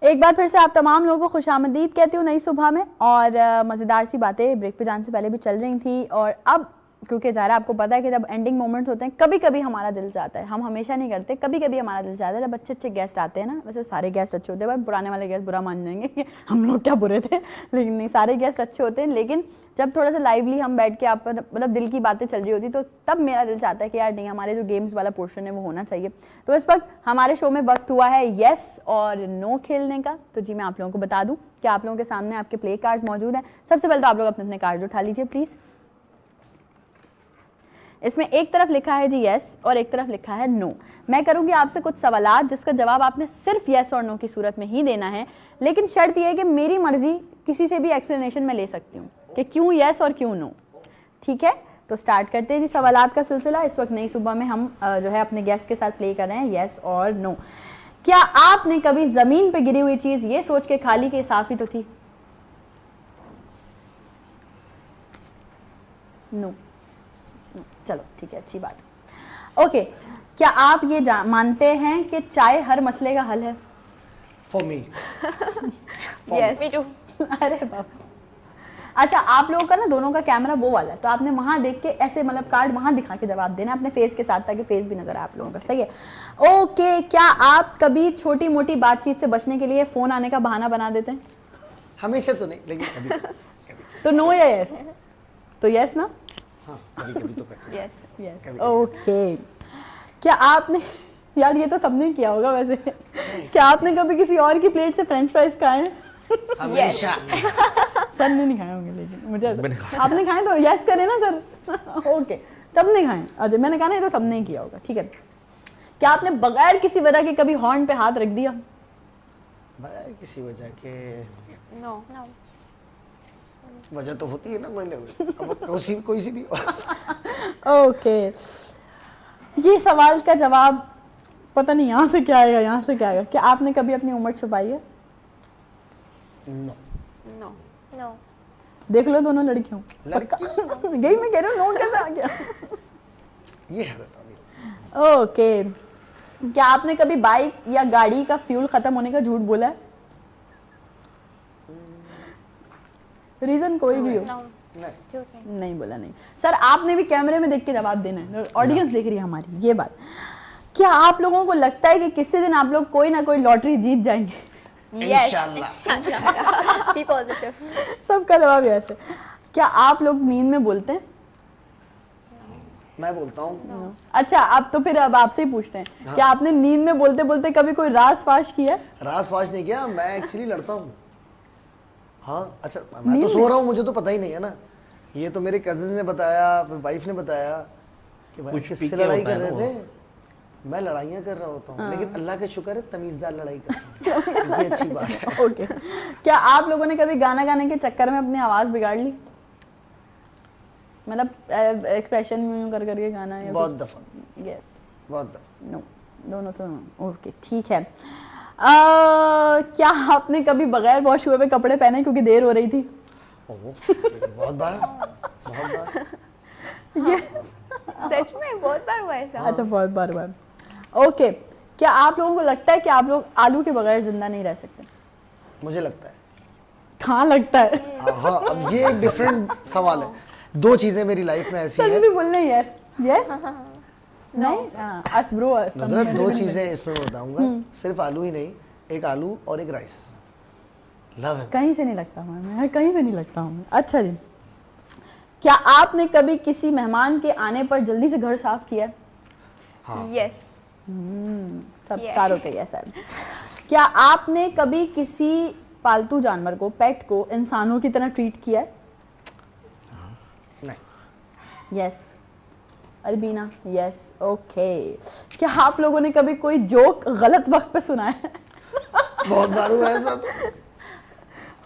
एक बार फिर से आप तमाम लोगों को खुशामदीद कहती हूँ नई सुबह में। और मज़ेदार सी बातें ब्रेक पे जाने से पहले भी चल रही थी, और अब क्योंकि ज़ाहिर आपको पता है कि जब एंडिंग मोमेंट्स होते हैं कभी कभी हमारा दिल चाहता है, हम हमेशा नहीं करते, कभी कभी हमारा दिल चाहता है जब अच्छे अच्छे गेस्ट आते हैं ना, वैसे सारे गेस्ट अच्छे होते हैं, बस पुराने वाले गेस्ट बुरा मान जाएंगे कि हम लोग क्या बुरे थे, लेकिन नहीं, सारे गेस्ट अच्छे होते हैं। लेकिन जब थोड़ा सा लाइवली हम बैठ के आप मतलब दिल की बातें चल रही होती, तो तब मेरा दिल चाहता है कि यार नहीं, हमारे जो गेम्स वाला पोर्शन है वो होना चाहिए। तो इस वक्त हमारे शो में वक्त हुआ है येस और नो खेलने का। तो जी मैं आप लोगों को बता दूं कि आप लोगों के सामने आपके प्ले कार्ड्स मौजूद हैं। सबसे पहले तो आप लोग अपने अपने कार्ड उठा लीजिए प्लीज़। इसमें एक तरफ लिखा है जी यस और एक तरफ लिखा है नो। मैं करूंगी आपसे कुछ सवालात जिसका जवाब आपने सिर्फ यस और नो की सूरत में ही देना है, लेकिन शर्त यह है कि मेरी मर्जी किसी से भी एक्सप्लेनेशन में ले सकती हूँ कि क्यों यस और क्यों नो। ठीक है, तो स्टार्ट करते हैं जी सवालात का सिलसिला। इस वक्त नई सुबह में हम जो है अपने गेस्ट के साथ प्ले कर रहे हैं यस और नो। क्या आपने कभी जमीन पे गिरी हुई चीज ये सोच के खा ली कि साफ ही तो थी? नो। चलो ठीक है, अच्छी बात। ओके, क्या आप ये मानते हैं कि चाय हर मसले का हल है? For me yes me too. अरे बाबा, अच्छा आप लोगों का ना दोनों का कैमरा वो वाला है, तो आपने वहां देख के ऐसे मतलब कार्ड वहां दिखा के जवाब देना अपने फेस के साथ, ताकि फेस भी नजर आए आप लोगों का। सही है। ओके, क्या आप कभी छोटी मोटी बातचीत से बचने के लिए फोन आने का बहाना बना देते हैं? हमेशा तो नहीं, लेकिन कभी कभी। तो नो या यस? तो यस ना? हाँ, कभी कभी तो करते हैं। Yes yes. ओके, क्या आपने यार ये तो सबने किया होगा वैसे, क्या आपने कभी किसी और की प्लेट से फ्रेंच फ्राइज खाए हैं? हमेशा। सर ने नहीं खाए होंगे, लेकिन मुझे मैंने ऐसा आपने खाए तो यस करें ना सर। ओके, सबने खाए। अच्छा मैंने कहा ना ये तो सबने ही किया होगा। ठीक है, क्या आपने बगैर किसी वजह के कभी हॉर्न पे हाथ रख दिया? बगैर किसी वजह के नो वजह तो होती है ना, कोई ना कोई, कोई सी भी। ओके, ये सवाल का जवाब पता नहीं यहाँ से क्या आएगा, यहाँ से क्या आएगा। क्या आपने कभी अपनी उम्र छुपाई है? नो। नो नो देख लो दोनों लड़कियों, लड़की यही मैं कह रही हूँ, नो कैसे आ गया? ये है, बताओ। ओके, क्या आपने कभी बाइक या गाड़ी का फ्यूल खत्म होने का झूठ बोला है? रीजन कोई भी हो? नहीं, नहीं बोला। नहीं सर, आपने भी कैमरे में देख के जवाब देना है, ऑडियंस देख रही है हमारी ये बात। क्या आप लोगों को लगता है कि किसी दिन आप लोग कोई ना कोई लॉटरी जीत जाएंगे? इंशाल्लाह। Be positive. सबका जवाब यस है। क्या आप लोग नींद में बोलते हैं? मैं बोलता हूँ। अच्छा, अब तो फिर अब आपसे ही पूछते हैं, हाँ। क्या आपने नींद में बोलते बोलते कभी कोई राज फाश किया? रास वास नहीं किया, मैं एक्चुअली लड़ता हूँ। हाँ, अच्छा मैं तो सो रहा हूँ, मुझे तो पता ही नहीं है ना। ये तो मेरे कजिन ने बताया, वाइफ ने बताया कि भाई कुछ किससे पी के लड़ाई होता कर है रहे ना थे। मैं लड़ाइयाँ कर रहा होता हूँ, लेकिन अल्लाह का शुक्र है तमीज़दार लड़ाई करता हूँ। ये अच्छी बात है। ओके, क्या आप लोगों ने कभी गाना गाने के चक्कर में अपनी आवाज बिगाड़ ली? मतलब एक्सप्रेशन में कर करके गाना या बहुत दफा। यस बहुत दफा। नो, दोनों तो नो। ओके ठीक है। क्या आपने कभी बगैर वॉश हुए कपड़े पहने क्योंकि देर हो रही थी? बहुत बार, बहुत बार। सच में बहुत बार हुआ ऐसा। अच्छा, बहुत बार। ओके, क्या आप लोगों को लगता है कि आप लोग आलू के बगैर जिंदा नहीं रह सकते? मुझे लगता है। कहाँ लगता है? हाँ, अब ये एक डिफरेंट सवाल है। दो चीजें मेरी लाइफ में ऐसी सभी हैं, भी बोलने यस यस नहीं अस ब्रो अस नुसरत, दो चीजें इसमें मैं बताऊंगा, सिर्फ आलू ही नहीं, एक आलू और एक राइस। लव है। कहीं से नहीं लगता हूँ मैं, कहीं से नहीं लगता हूँ। अच्छा जी, क्या आपने कभी किसी मेहमान के आने पर जल्दी से घर साफ किया? हाँ। यस। सब Yeah. चारों के यस है। क्या आपने कभी किसी पालतू जानवर को, पेट को इंसानों की तरह ट्रीट किया है? नहीं। यस। अरबीना यस। ओके। क्या आप लोगों ने कभी कोई जोक गलत वक्त पे सुना है? बहुत बार हुआ ऐसा तो,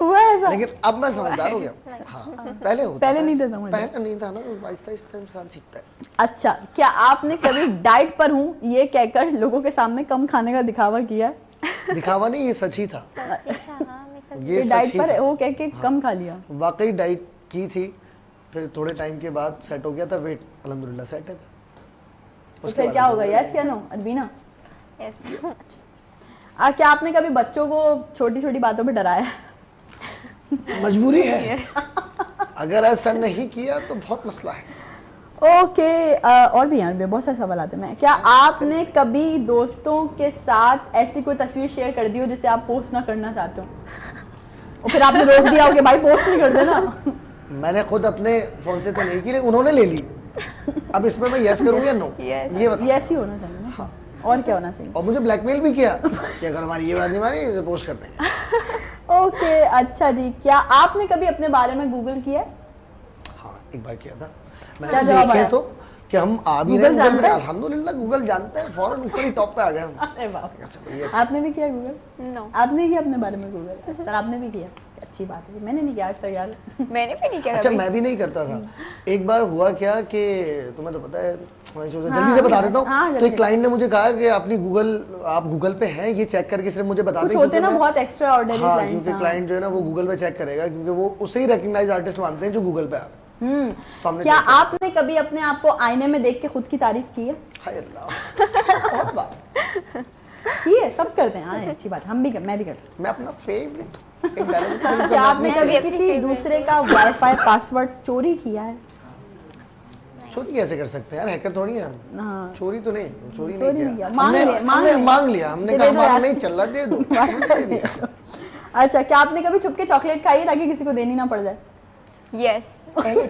हुआ है ऐसा? लेकिन अब मैं समझदार हो गया। हाँ, पहले होता पहले था नहीं थे ऐसा। समझदार। पहले नहीं था ना, आहिस्ता आहिस्ता इंसान सीखता है। अच्छा, क्या आपने कभी डाइट पर हूँ ये कहकर लोगों के सामने कम खाने का दिखावा किया है? दिखावा नहीं, ये सच ही था। ये ये सच डाइट ही पर था। वो कह के कम खा लिया। वाकई डाइट की थी, फिर थोड़े टाइम के बाद सेट हो गया था, वेट अल्हम्दुलिल्लाह सेट है। तो फिर क्या होगा, यस या नो अरबीना? यस। क्या आपने कभी बच्चों को छोटी छोटी बातों पे डराया है? मजबूरी है, अगर ऐसा नहीं किया तो बहुत मसला है। ओके। और भी यहाँ पे बहुत सारे सवाल आते हैं। क्या आपने कभी दोस्तों के साथ ऐसी कोई तस्वीर शेयर कर दी हो जिसे आप पोस्ट ना करना चाहते हो और फिर आपने रोक दिया हो कि भाई पोस्ट नहीं कर देना? मैंने खुद अपने फोन से तो नहीं की, लेकिन उन्होंने ले ली। अब इसमें मैं यस करूँ या नो? Yes. ये बता। यस ही होना चाहिए ना। हाँ। और क्या होना चाहिए? और मुझे ब्लैकमेल भी किया कि अगर हमारी ये बात नहीं मानी इसे पोस्ट कर देंगे। ओके। अच्छा जी, क्या आपने कभी अपने बारे में गूगल किया है? हाँ, एक बार किया था क्या मैंने। जवाब देखे आया? तो कि हम आ भी गूगल रहे हैं गूगल जानता में, है? अल्हम्दुलिल्लाह गूगल जानता है, फौरन ऊपर ही टॉप पे आ गए हम। अरे वाह। चलो, ये अच्छा। आपने भी किया गूगल? नो, आपने किया अपने बारे में गूगल? सर आपने भी किया? अच्छी बात है। मैंने नहीं किया आज तक यार। मैंने भी नहीं किया अच्छा, कभी। मैं भी नहीं करता था। एक बार हुआ क्या कि तुम्हें तो पता है, मैं सोचा हाँ, जल्दी से बता देता हाँ, हूँ। तो जल्दी। एक क्लाइंट ने मुझे कहा कि अपनी आप गूगल पे हैं, ये चेक करके सिर्फ मुझे बता कुछ दें। होते हैं ना क्योंकि बहुत एक्स्ट्रा ऑर्डिनरी हाँ, क्लाइंट्स। क्योंकि क्लाइंट जो है ना वो गूगल पे चेक करेगा, क्योंकि वो उसे ही रिकग्नाइज आर्टिस्ट मानते हैं जो गूगल पे आ रहे हैं। तो हमने क्या check किया। आपने कभी अपने आप को आईने में देख के खुद की तारीफ की है? हाय अल्लाह, बहुत बार। की है, सब करते हैं। हाँ, अच्छी बात, हम भी मैं भी करती मैं अपना फेवरेट एक डायलॉग हूँ। क्या आपने मैं भी कभी अपनी किसी favorite दूसरे का वाईफाई पासवर्ड चोरी किया है? चोरी कैसे कर सकते हैं यार, हैकर थोड़ी है हम। हाँ। चोरी तो नहीं, चोरी चोरी नहीं नहीं किया। किया, मांग हमने लिया, मांग हमने लिया। मांग लिया, हमने दे कहा दो हमारा यार। नहीं चल रहा, दे दो। दे दिया। अच्छा, क्या आपने कभी छुप के चॉकलेट खाई है ताकि किसी को देनी ना पड़ जाए? यस। पहले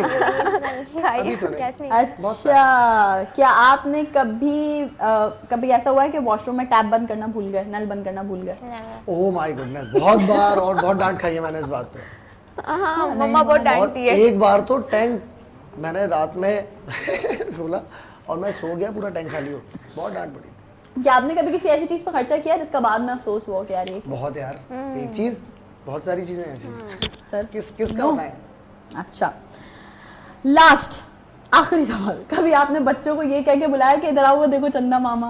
खाई अभी तो नहीं। Catch me. अच्छा, क्या आपने कभी ऐसा हुआ है कि वॉशरूम में टैप बंद करना भूल गए, नल बंद करना भूल गए? Never. ओह माय गुडनेस, बहुत बार और बहुत डांट खाई है मैंने इस बात पे। हाँ, मम्मा बहुत और डांटती है। एक बार तो टैंक मैंने रात में खोला और मैं सो गया, पूरा टैंक खाली हो, बहुत डांट पड़ी। क्या आपने कभी किसी ऐसी चीज पर खर्चा किया जिसका बाद में अफसोस हुआ कि यार ये बहुत यार, एक चीज, बहुत सारी चीजें ऐसी सर किसका No. बताएं? अच्छा, लास्ट आखिरी सवाल, कभी आपने बच्चों को ये कह के बुलाया कि इधर आओ वो देखो चंदा मामा?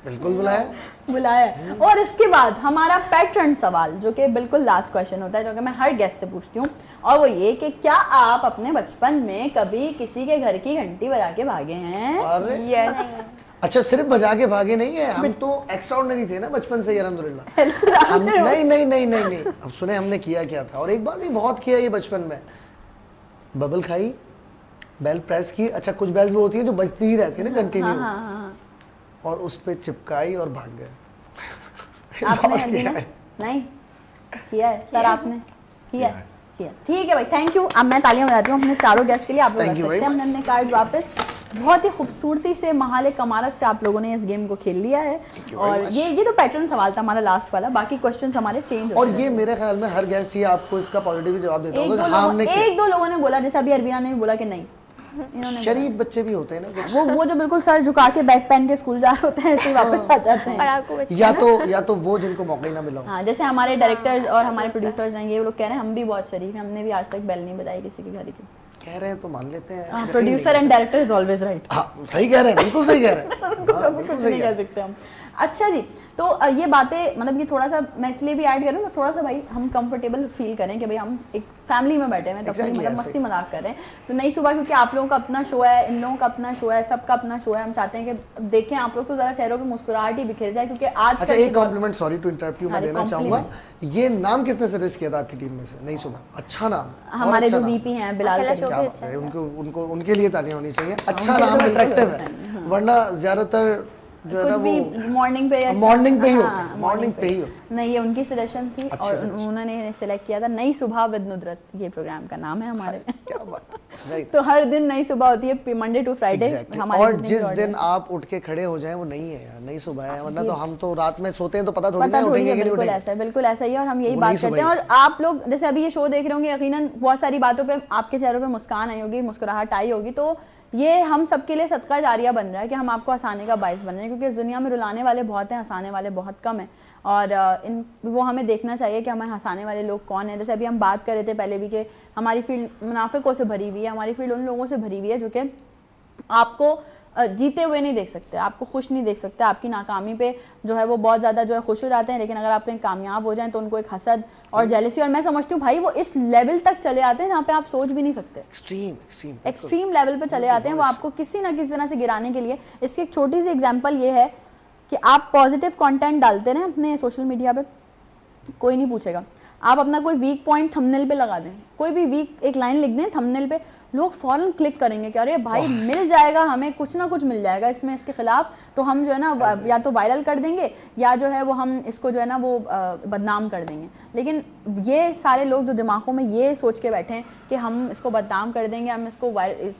बिल्कुल बुलाया। बुलाया है। और इसके बाद हमारा पैटर्न सवाल जो कि बिल्कुल लास्ट क्वेश्चन होता है, जो कि मैं हर गेस्ट से पूछती हूँ, और वो ये कि क्या आप अपने बचपन में कभी किसी के घर की घंटी बजा के भागे हैं? अरे यस। अच्छा, सिर्फ बजा के भागे नहीं है, हम तो एक्स्ट्राऑर्डिनरी थे ना बचपन से ही अल्हम्दुलिल्लाह। हम नहीं। अब सुने हमने किया क्या था, और एक बार नहीं बहुत किया ये बचपन में। बबल खाई, बेल प्रेस की। अच्छा, कुछ बेल्स वो होती है जो बजती ही रहती है ना कंटिन्यू, हाँ। और उस पे चिपकाई और भाग गए। आपने बहुत हल्दी किया ना? है। नहीं किया है सर, आपने किया है? किया। ठीक है भाई, थैंक यू। अब मैं तालियां बजाती हूँ अपने चारों गेस्ट के लिए। आप लोग Thank रख you सकते हैं very अपने अपने कार्ड वापस। बहुत ही खूबसूरती से, महाले कमारत से आप लोगों ने इस गेम को खेल लिया है। you very और much. ये तो पैटर्न सवाल था हमारा लास्ट वाला, बाकी क्वेश्चंस हमारे चेंज और ये मेरे ख्याल में हर गेस्ट ये आपको इसका पॉजिटिव जवाब देता होगा कि हाँ हमने किया। एक दो लोगों ने बोला, जैसे अभी अरबीना ने भी बोला कि नहीं, इन्होंने शरीफ बच्चे भी होते हैं ना कुछ। वो जो बिल्कुल सर झुका के बैग पहन के स्कूल जा रहे होते हैं, ऐसे ही वापस आ जाते हैं। पढ़ाकू बच्चे। या तो वो जिनको मौका ही ना मिला हो। हाँ, जैसे हमारे डायरेक्टर्स और हमारे प्रोड्यूसर्स हैं, ये लोग कह रहे हैं हम भी बहुत शरीफ हैं, हमने भी आज तक बेल नहीं बजाई किसी के घर की। कह रहे हैं तो मान लेते हैं। Producer and director is always right. हाँ सही कह रहे हैं, बिल्कुल सही कह रहे हैं। कुछ नहीं कह सकते हम। अच्छा जी, तो ये बातें मतलब ये थोड़ा सा मैं इसलिए भी ऐड करूँ तो थोड़ा सा भाई हम कंफर्टेबल फील करें कि भाई हम एक फैमिली में बैठे हैं, तब से मतलब मस्ती मजाक कर रहे हैं। तो नई सुबह क्योंकि आप लोगों का अपना शो है, इन लोगों का अपना शो है, सबका अपना शो है, हम चाहते हैं कि देखें आप लोग तो जरा चेहरों की मुस्कुराहट ही बिखेर जाए, क्योंकि आज अच्छा एक compliment, sorry to interrupt you, मैं देना चाहूंगा, ये नाम किसने सजेस्ट किया था आपकी टीम में से? नई सुबह, अच्छा नाम। हमारे जो वीपी हैं बिलाल, उनको उनके लिए तालियां होनी चाहिए। अच्छा नाम, अट्रैक्टिव है, वरना ज्यादातर जो है ना वो मॉर्निंग पे ही हो। नहीं, ये उनकी सजेशन थी और उन्होंने सिलेक्ट किया था। नई सुबह विद नुदरत ये प्रोग्राम का नाम है हमारे। क्या बात। तो हर दिन नई सुबह होती है, मंडे टू फ्राइडे हमारे। और जिस दिन आप उठ के खड़े हो जाएं वो नहीं है यार, नई सुबह है, वरना तो हम तो रात में सोते हैं तो पता थोड़ी है उठेंगे कि नहीं उठेंगे। ऐसा है, बिल्कुल ऐसा ही है। और हम यही बात करते हैं। और आप लोग जैसे अभी ये शो देख रहे होंगे, यकीनन बहुत सारी बातों पे आपके चेहरों पे मुस्कान आई होगी, मुस्कुराहट आई होगी। तो ये हम सबके लिए सदका जारिया बन रहा है कि हम आपको हंसाने का बाइस बन रहे हैं, क्योंकि इस दुनिया में रुलाने वाले बहुत हैं, हंसाने वाले बहुत कम हैं। और वो हमें देखना चाहिए कि हमें हंसाने वाले लोग कौन हैं। जैसे अभी हम बात कर रहे थे पहले भी कि हमारी फील्ड मुनाफिकों से भरी हुई है, हमारी फील्ड उन लोगों से भरी हुई है जो कि आपको जीते हुए नहीं देख सकते, आपको खुश नहीं देख सकते, आपकी नाकामी पे जो है वो बहुत ज़्यादा जो है खुश हो जाते हैं। लेकिन अगर आप कहीं कामयाब हो जाएं तो उनको एक हसद और जेलसी, और मैं समझती हूँ भाई वो इस लेवल तक चले आते हैं जहाँ पे आप सोच भी नहीं सकते। एक्सट्रीम लेवल पे चले आते हैं वो, आपको किसी ना किसी तरह से गिराने के लिए। इसकी एक छोटी सी एग्जाम्पल ये है कि आप पॉजिटिव कंटेंट डालते रहें अपने सोशल मीडिया पे, कोई नहीं पूछेगा। आप अपना कोई वीक पॉइंट थंबनेल पे लगा दें, कोई भी वीक एक लाइन लिख दें थंबनेल पे, लोग फौरन क्लिक करेंगे कि अरे भाई मिल जाएगा हमें, कुछ ना कुछ मिल जाएगा इसमें इसके खिलाफ, तो हम जो है ना या तो वायरल कर देंगे या जो है वो हम इसको जो है ना वो बदनाम कर देंगे। लेकिन ये सारे लोग जो दिमागों में ये सोच के बैठे हैं कि हम इसको बदनाम कर देंगे, हम इसको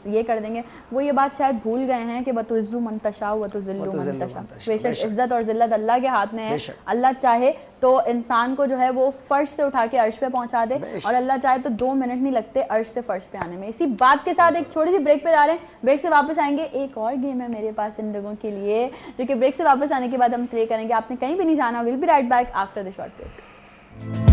ये कर देंगे, वो ये बात शायद भूल गए हैं कि बतुइज़्ज़ु मन तशा व तुज़िल्लु मन तशा। बेशक इज्जत और जिल्लत अल्लाह के हाथ में है। अल्लाह चाहे तो इंसान को जो है वो फर्श से उठा के अर्श पे पहुंचा दे, और अल्लाह चाहे तो 2 मिनट नहीं लगते अर्श से फर्श पे आने में। इसी बात के साथ एक छोटी सी ब्रेक पे जा रहे हैं, ब्रेक से वापस आएंगे। एक और गेम है मेरे पास इन लोगों के लिए जो कि ब्रेक से वापस आने के बाद हम प्ले करेंगे। आपने कहीं भी नहीं जाना, will be right back after the short break.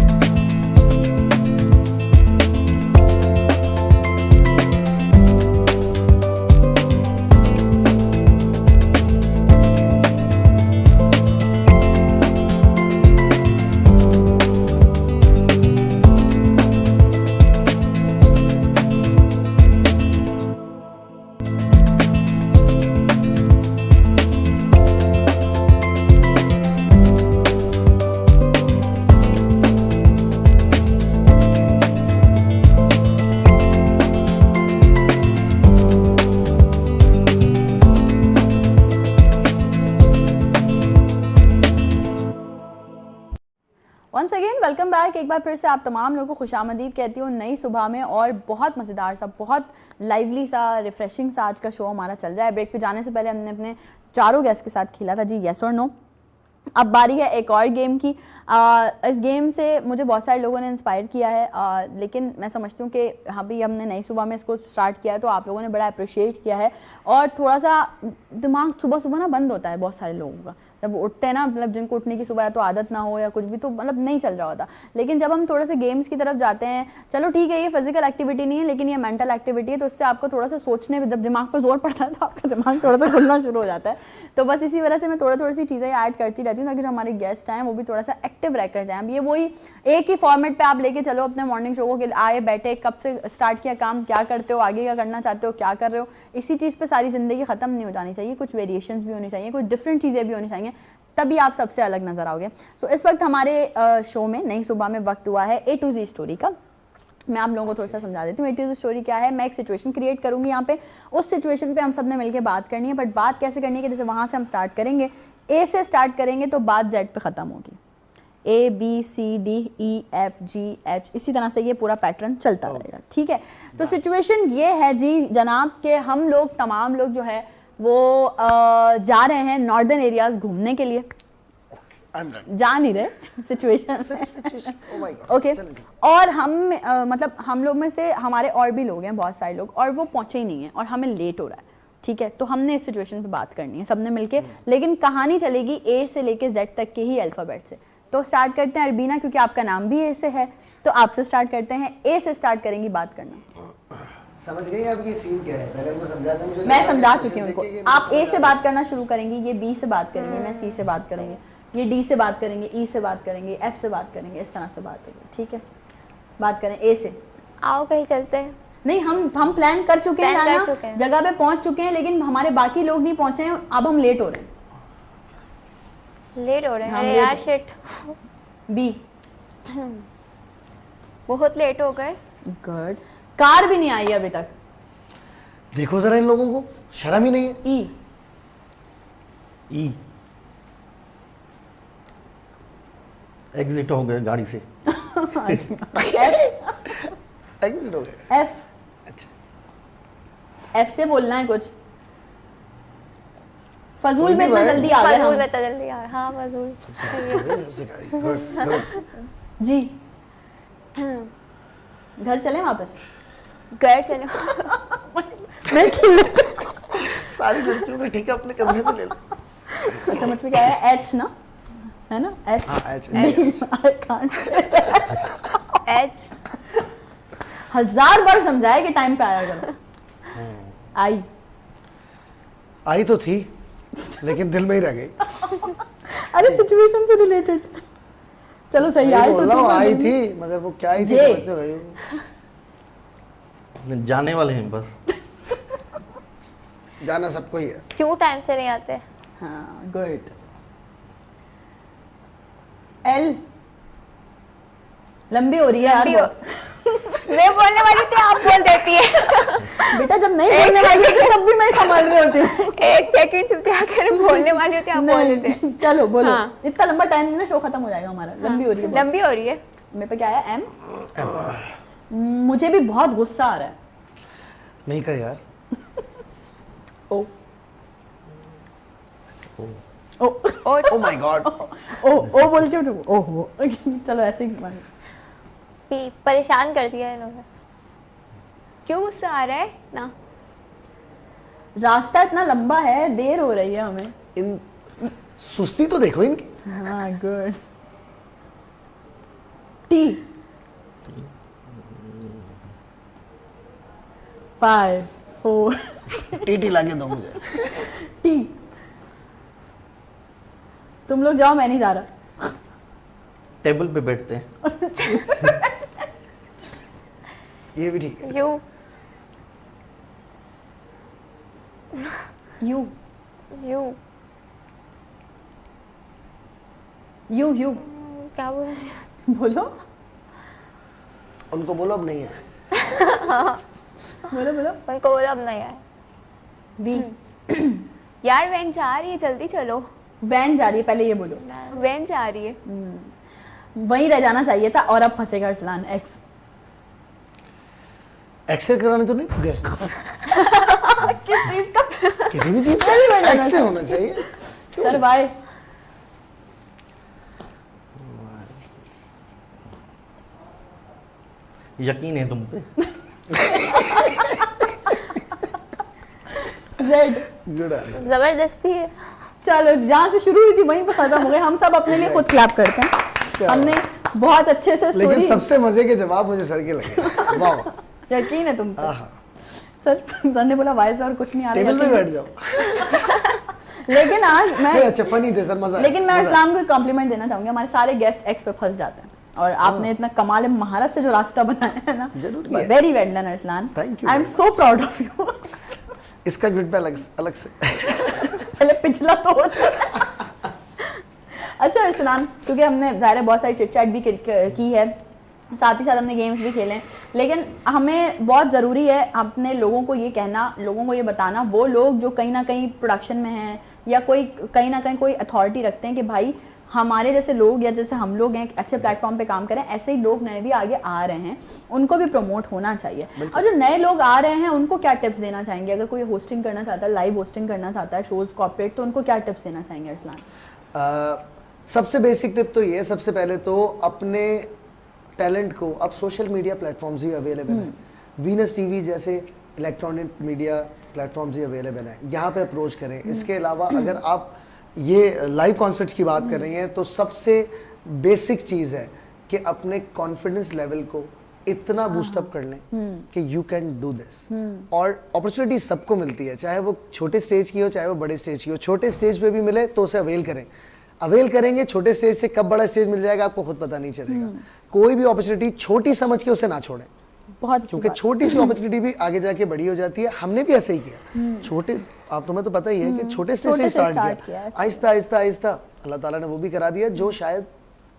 Once again welcome back. एक बार फिर से आप तमाम लोगों को खुशामदीद कहती हूँ नई सुबह में, और बहुत मज़ेदार सा, बहुत लाइवली सा, रिफ्रेशिंग सा आज का शो हमारा चल रहा है। ब्रेक पे जाने से पहले हमने अपने चारों गेस्ट के साथ खेला था जी येस और नो। अब बारी है एक और गेम की। इस गेम से मुझे बहुत सारे लोगों ने इंस्पायर किया है, लेकिन मैं समझती हूँ कि अभी हमने नई सुबह में इसको स्टार्ट किया है तो आप लोगों ने बड़ा अप्रिशिएट किया है। और थोड़ा सा दिमाग सुबह सुबह ना बंद होता है बहुत सारे लोगों का, जब उठते हैं ना, मतलब जिनको उठने की सुबह या तो आदत ना हो या कुछ भी, तो मतलब नहीं चल रहा होता। लेकिन जब हम थोड़ा सा गेम्स की तरफ जाते हैं, चलो ठीक है ये फिजिकल एक्टिविटी नहीं है लेकिन ये मेंटल एक्टिविटी है, तो उससे आपको थोड़ा सा सोचने में, जब दिमाग पर जोर पड़ता है तो आपका दिमाग थोड़ा सा खुलना शुरू हो जाता है। तो बस इसी वजह से मैं थोड़ी सी चीज़ें ऐड करती रहती हूँ ताकि जो हमारे गेस्ट हैं वो भी थोड़ा सा एक्टिव रह कर जाएँ। ये वही एक ही फॉर्मेट पर आप लेके चलो अपने मॉर्निंग शो को, आए बैठे, कब से स्टार्ट किया काम, क्या करते हो, आगे क्या करना चाहते हो, क्या कर रहे हो, इसी चीज़ पर सारी ज़िंदगी ख़त्म नहीं हो जानी चाहिए। कुछ वेरिएशंस भी होनी चाहिए, कुछ डिफरेंट चीज़ें भी होनी चाहिए, तभी आप सबसे अलग नजर आओगे। तो इस वक्त हमारे शो में नई सुबह में वक्त हुआ है A to Z स्टोरी का। मैं आप लोगों को थोड़ा सा समझा देती हूँ A to Z स्टोरी क्या है। मैं एक सिचुएशन क्रिएट करूँगी यहाँ पे, उस सिचुएशन पे हम सब ने मिलकर बात करनी है। बट बात कैसे करनी है कि जैसे वहाँ से हम स्टार्ट करेंगे, A से स्टार्ट करेंगे तो बात Z पे ख़त्म होगी, A B C D E F G H, इसी तरह से ये पूरा पैटर्न चलता रहेगा, ठीक है। तो सिचुएशन ये है जी जनाब के हम लोग तमाम लोग जो है वो जा रहे हैं नॉर्दर्न एरियाज घूमने के लिए, जा नहीं रहे सिचुएशन ओके। और हम मतलब हम लोग में से हमारे और भी लोग हैं, बहुत सारे लोग, और वो पहुंचे ही नहीं हैं और हमें लेट हो रहा है, ठीक है। तो हमने इस सिचुएशन पे बात करनी है सबने मिलके, लेकिन कहानी चलेगी A से लेके Z तक के ही अल्फ़ाबेट से। तो स्टार्ट करते हैं अरबीना, क्योंकि आपका नाम भी A से है तो आपसे स्टार्ट करते हैं। A से स्टार्ट करेंगी बात करना। समझ गई आप ये सीन क्या है? मैंने उनको समझा था, मुझे मैं लगा समझा कि चुकी हूँ देख उनको। के ये आप मुझे ए से समझ बात करना शुरू करेंगी, ये बी से बात करेंगे, मैं सी से बात करूंगी, ये डी से बात करेंगे, ई से बात करेंगे, एफ से बात करेंगे, इस तरह से बात होगी, ठीक है? बात करें ए से। आओ कहीं चलते हैं। नहीं, हम प्लान कर चुके हैं, प्लान कर जाना, चुके हैं। जगह पे पहुंच चुके हैं, लेकिन हमारे बाकी लोग नहीं पहुंचे हैं, अब हम लेट हो रहे हैं। लेट हो रहे हैं, हाँ, अरे लेट यार हो- शिट, बी। बहुत लेट हो गए। गुड। कार भी नहीं आई अभी तक। देखो जरा इन लोगों को, शर्म ही नहीं है। ई। ई एग्जिट हो गए गाड़ी से। एफ। एग्जिट हो गए। एफ। अच्छा, एफ से बोलना है कुछ। फजूल कोई में भी इतना बात- जल्दी आ गए फजूल हम। बता जल्दी यार, हाँ फजूल। सबसे गुड। जी। घर चले वापस। घर चलो। मैं खेल। सारी लड़कियों ने ठीक है अपने कंधे पे ले लो। अच्छा, मुझ पे क्या है? एच ना, है ना? एच। हाँ, H। I can't say that. H. 1000 बार समझाया कि टाइम पे आया करो। आई। आई तो थी, लेकिन दिल में ही रह गई। अरे सिचुएशन से रिलेटेड। चलो सही, मैं आई बोल तो रहा हूँ, आई थी। थी, मगर वो क्या आई थी जे। समझ तो रही होगी। जाने वाले हैं बस। जाना सबको ही है। क्यों टाइम से नहीं आते? हाँ, गुड। एल। लंबी हो रही है यार लंबी हो- बहुत। मैं बोलने वाली थी, आप बोल देती है। बेटा जब नहीं बोलने वाली होती तब भी मैं संभाल रही होती हूँ। एक सेकंड चुप कर, बोलने वाली होती आप बोल देते। नहीं, चलो बोलो। हाँ। इतना लंबा टाइम ना, शो खत्म हो जाएगा हमारा। लंबी हो रही है बहुत। लंबी हो रही है। मेरे पे क्या आया? एम। मुझे भी बहुत गुस्सा आ रहा है। नहीं कर यार। ओ। ओ। और ओ माय गॉड। ओ बोल के उठो। ओहो। चलो ऐसे ही मान। परेशान कर दिया इन्होंने। क्यों गुस्सा आ रहा है ना? रास्ता इतना लंबा है, देर हो रही है हमें। इन सुस्ती तो देखो इनकी। हाँ, गुड। टी। 5 4 टीटी लाके दो मुझे। टी। तुम लोग जाओ, मैं नहीं जा रहा। टेबल पे बैठते हैं। ये भी ठीक है। यू। यू। यू। यू। क्या बोल रहे हैं? बोलो उनको बोलो अब नहीं है। बोलो बोलो। उनको बोलो अब नहीं आए। वी। यार वैन जा रही है, जल्दी चलो। वैन जा रही है, पहले ये बोलो। वैन जा रही है। वहीं रह जाना चाहिए था, और अब फंसेगा अरसलान। एक्स। एक्सेल कराने तो नहीं गए। किस चीज का? किसी भी चीज सही में का लेना एक्सेल होना चाहिए। Sir bye. यकीन है तुम पे। जेड। गुड। जबरदस्ती है। चलो, जहाँ से शुरू हुई थी वहीं पे खत्म हो गई। हम सब अपने लिए खुद क्लैप करते हैं। क्या हमने बहुत अच्छे से लेकिन स्टोरी। सबसे मजे के जवाब मुझे सर के लगे। वाह। यकीन है तुम पे? आहा। सर ने बोला वाई से और कुछ नहीं आ रहा। टेबल पे यकीन है। बैठ जाओ। लेकिन आज मैं नहीं, अच्छा फनी थे सर, मजा आया, लेकिन मैं मजा अरसलान को कॉम्प्लीमेंट देना चाहूंगी। हमारे सारे गेस्ट एक्स पे फंस जाते हैं, और आपने इतना कमाल महारत से जो रास्ता बनाया है ना, जरूर किया। Very well done Arsalan. Thank you I am very so proud of you. आया। इसका ग्रिड पे अलग अलग से। पहले पिछला तो हो जाए। अच्छा अरसलान, क्योंकि हमने ज़ाहिर है बहुत सारी चिट चैट भी की है, साथ ही साथ हमने गेम्स भी खेले हैं, लेकिन हमें बहुत ज़रूरी है अपने लोगों को ये कहना, लोगों को ये बताना, वो लोग जो कहीं ना कहीं प्रोडक्शन में हैं या कोई कहीं ना कहीं कोई अथॉरिटी रखते हैं, कि भाई हमारे जैसे लोग या जैसे हम लोग हैं अच्छे प्लेटफॉर्म पे काम करें, ऐसे ही लोग नए भी आगे आ रहे हैं, उनको भी प्रमोट होना चाहिए। और जो नए लोग आ रहे हैं उनको क्या टिप्स देना चाहेंगे? अगर कोई होस्टिंग करना चाहता है, लाइव होस्टिंग करना चाहता है शोज़ कॉर्पोरेट, तो उनको क्या टिप्स देना चाहेंगे अरसलान? सबसे बेसिक टिप तो ये, सबसे पहले तो अपने टैलेंट को, अब सोशल मीडिया प्लेटफॉर्म्स ही अवेलेबल हैं, वीनस टीवी जैसे इलेक्ट्रॉनिक मीडिया प्लेटफॉर्म्स ही अवेलेबल हैं, यहाँ पे अप्रोच करें। इसके अलावा अगर आप ये लाइव कॉन्सर्ट्स की बात कर रही हैं, तो सबसे बेसिक चीज़ है कि अपने कॉन्फिडेंस लेवल को इतना बूस्टअप कर लें कि यू कैन डू दिस। और अपॉर्चुनिटी सबको मिलती है, चाहे वो छोटे स्टेज की हो चाहे वो बड़े स्टेज की हो। छोटे स्टेज पे भी मिले तो उसे अवेल करें, अवेल करेंगे। छोटे स्टेज से कब बड़ा स्टेज मिल जाएगा आपको खुद पता नहीं चलेगा। कोई भी अपॉर्चुनिटी छोटी समझ के उसे ना छोड़ें, बहुत क्योंकि छोटी सी अपॉर्चुनिटी भी आगे जाके बड़ी हो जाती है। हमने भी ऐसे ही किया, छोटे, आप तुम्हें तो पता ही है कि छोटे स्टेज से स्टार्ट किया, आहिस्ता आहिस्ता आहिस्ता अल्लाह ताला ने वो भी करा दिया जो शायद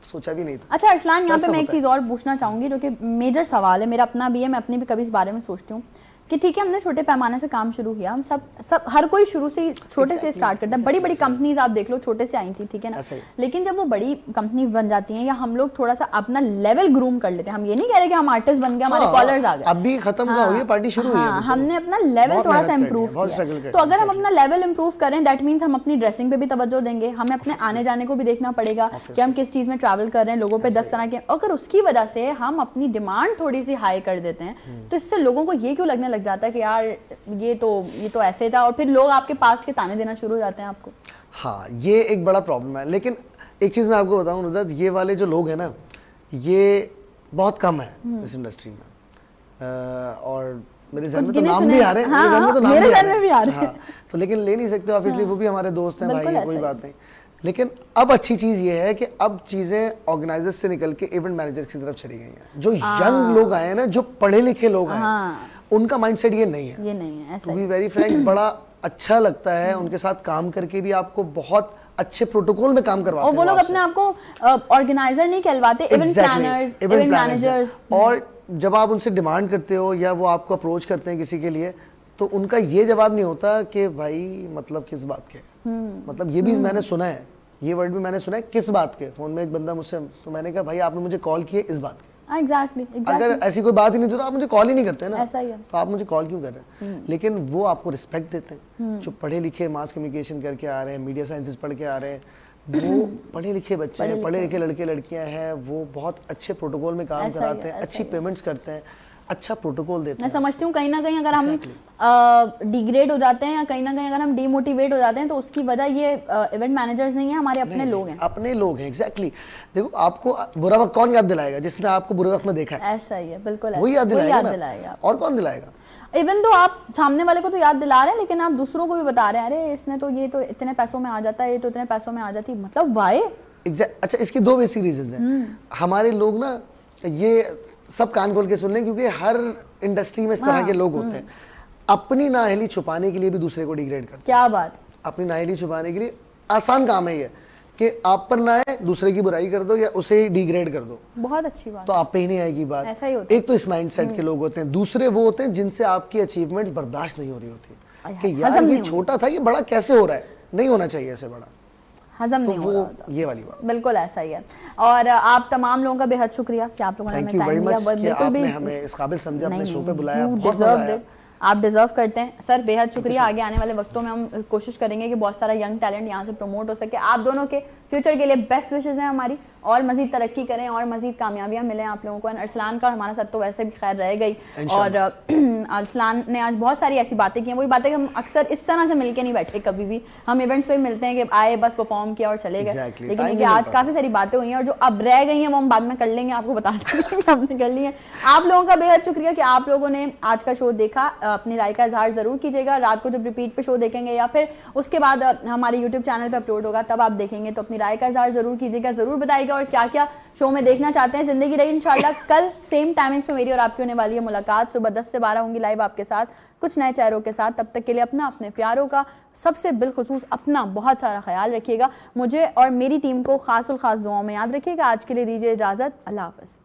सोचा भी नहीं था। अच्छा अरसलान, यहाँ पे मैं एक चीज़ और पूछना चाहूंगी जो कि मेजर सवाल है, मेरा अपना भी है, मैं अपनी भी कभी इस बारे में सोचती हूँ कि ठीक है हमने छोटे पैमाने से काम शुरू किया, हम सब हर कोई शुरू से छोटे से स्टार्ट करता है। बड़ी बड़ी कंपनीज आप देख लो छोटे से आई थी, ठीक है ना, लेकिन जब वो बड़ी कंपनी बन जाती हैं या हम लोग थोड़ा सा अपना लेवल ग्रूम कर लेते हैं, हम ये नहीं कह रहे कि हम आर्टिस्ट बन गए, हमारे कॉलर्स आ गए, अभी खत्म ना हुई है, पार्टी शुरू हुई है, हमने अपना लेवल थोड़ा सा इम्प्रूव किया। तो अगर हम अपना लेवल इम्प्रूव करें दैट मीन्स हम अपनी ड्रेसिंग पे भी तवज्जो देंगे, हमें अपने आने जाने को भी देखना पड़ेगा कि हम किस चीज़ में ट्रैवल कर रहे हैं, लोगों पे 10 तरह के, अगर उसकी वजह से हम अपनी डिमांड थोड़ी सी हाई कर देते हैं तो इससे लोगों को ये क्यों लगने लग जाता है कि यार ये तो ऐसे था, और फिर लोग आपके पास के ताने देना शुरू हो जाते हैं आपको। हाँ, ये एक बड़ा प्रॉब्लम है। लेकिन एक चीज़ मैं आपको बताऊं नुसरत, ये वाले जो लोग हैं ना ये बहुत कम है इस इंडस्ट्री में। और मेरे ज़हन में तो नाम भी आ रहे हैं, मेरे ज़हन में तो नाम भी आ रहे हैं, तो लेकिन ले नहीं सकते आप, इसलिए वो भी हमारे दोस्त हैं, भाई, कोई बात नहीं। लेकिन अब अच्छी चीज़ ये है कि अब चीज़ें ऑर्गेनाइजर्स से निकल के इवेंट मैनेजर की तरफ चली गई हैं। जो यंग लोग आए हैं ना, जो पढ़े लिखे लोग आए, उनका माइंडसेट ये नहीं है, टू बी वेरी फ्रैंक। बड़ा अच्छा लगता है उनके साथ काम करके भी, आपको बहुत अच्छे प्रोटोकॉल में काम करवाते हैं। और वो लोग अपने आप को ऑर्गेनाइजर नहीं कहलवाते, इवेंट प्लानर्स, इवेंट मैनेजर्स। और जब आप उनसे डिमांड करते हो या वो आपको अप्रोच करते हैं किसी के लिए, तो उनका ये जवाब नहीं होता कि भाई मतलब किस बात के, मतलब ये भी मैंने सुना है, ये वर्ड भी मैंने सुना है, किस बात के। फोन में एक बंदा मुझसे, तो मैंने कहा भाई आपने मुझे कॉल किए इस बात के। Exactly. अगर ऐसी कोई बात ही नहीं तो आप मुझे कॉल ही नहीं करते ना, ऐसा ही है। तो आप मुझे कॉल क्यों कर रहे हैं? लेकिन वो आपको रिस्पेक्ट देते हैं, जो पढ़े लिखे मास कम्युनिकेशन करके आ रहे हैं, मीडिया साइंसेस पढ़ के आ रहे हैं, वो पढ़े लिखे बच्चे हैं, पढ़े लिखे लड़के लड़कियां हैं, वो बहुत अच्छे प्रोटोकॉल में काम कराते हैं, अच्छी पेमेंट्स करते हैं, अच्छा प्रोटोकॉल देते हैं। मैं समझती हूँ कहीं ना कहीं अगर हम डिग्रेड हो जाते हैं या कहीं ना कहीं अगर हम डीमोटिवेट हो जाते हैं तो उसकी वजह ये इवेंट मैनेजर्स नहीं है, हमारे अपने लोग हैं, अपने लोग हैं। एग्जैक्टली। देखो आपको बुरा वक्त कौन याद दिलाएगा? जिसने आपको बुरे वक्त में देखा है, ऐसा ही है, बिल्कुल वही याद दिलाएगा, और कौन दिलाएगा? इवन तो आप सामने वाले को तो याद दिला रहे हैं लेकिन आप दूसरों को भी बता रहे हैं, अरे इसने तो ये तो इतने पैसों में आ जाता है, ये तो इतने पैसों में आ जाती है, मतलब वाई। अच्छा, इसके दो बेसिक रीजन हैं। हमारे लोग ना, ये सब कान खोल के सुन लें, क्योंकि हर इंडस्ट्री में इस तरह के लोग होते हैं, अपनी नाअहली छुपाने के लिए भी दूसरे को डिग्रेड करते हैं। क्या बात। अपनी नाअहली छुपाने के लिए आसान काम है ये कि आप पर ना आए, दूसरे की बुराई कर दो या उसे ही डिग्रेड कर दो, बहुत अच्छी बात, तो आप पे ही नहीं आएगी बात। ऐसा ही होता है। एक तो इस माइंडसेट के लोग होते हैं, दूसरे वो होते हैं जिनसे आपकी अचीवमेंट्स बर्दाश्त नहीं हो रही होती कि यार ये छोटा था, ये बड़ा कैसे हो रहा है, नहीं होना चाहिए ऐसे बड़ा, हजम तो नहीं हो रहा होता। ये वाली बात बिल्कुल ऐसा ही है। और आप तमाम लोगों का बेहद शुक्रिया कि आप लोगों ने हमें टाइम दिया, बिल्कुल भी हमें इस काबिल समझा, अपने शो पे बुलाया, आप डिजर्व करते हैं सर, बेहद शुक्रिया। आगे आने वाले वक्तों में हम कोशिश करेंगे कि बहुत सारा यंग टैलेंट यहाँ से प्रमोट हो सके। आप दोनों के फ्यूचर के लिए बेस्ट विशेस हैं हमारी, और मजीद तरक्की करें और मजीद कामयाबियां मिलें आप लोगों को। अरसलान का हमारा साथ तो वैसे भी खैर रह गई, और अरसलान ने आज बहुत सारी ऐसी बातें की हैं, वही बातें हम अक्सर इस तरह से मिलके नहीं बैठे कभी भी, हम इवेंट्स पे मिलते हैं कि आए बस परफॉर्म किया और चले गए, लेकिन ये कि आज काफ़ी सारी बातें हुई हैं और जो अब रह गई हैं वो हम बाद में कर लेंगे, आपको बता देंगे हमने कर ली है। आप लोगों का बेहद शुक्रिया कि आप लोगों ने आज का शो देखा, अपनी राय का इजहार ज़रूर कीजिएगा। रात को जब रिपीट पे शो देखेंगे या फिर उसके बाद हमारे यूट्यूब चैनल पर अपलोड होगा तब आप देखेंगे, तो अपनी राय का इजहार ज़रूर कीजिएगा, ज़रूर बताइएगा और क्या क्या शो में देखना चाहते हैं। जिंदगी रही इंशाल्लाह कल सेम टाइमिंग्स पे मेरी और आपकी होने वाली है मुलाकात, सुबह 10 से 12 होंगी लाइव आपके साथ कुछ नए चेहरों के साथ। तब तक के लिए अपना, अपने प्यारों का, सबसे बिलखुसूस अपना बहुत सारा ख्याल रखिएगा। मुझे और मेरी टीम को खास दुआओं में याद रखिएगा। आज के लिए दीजिए इजाज़त, अल्लाह हाफ़िज़।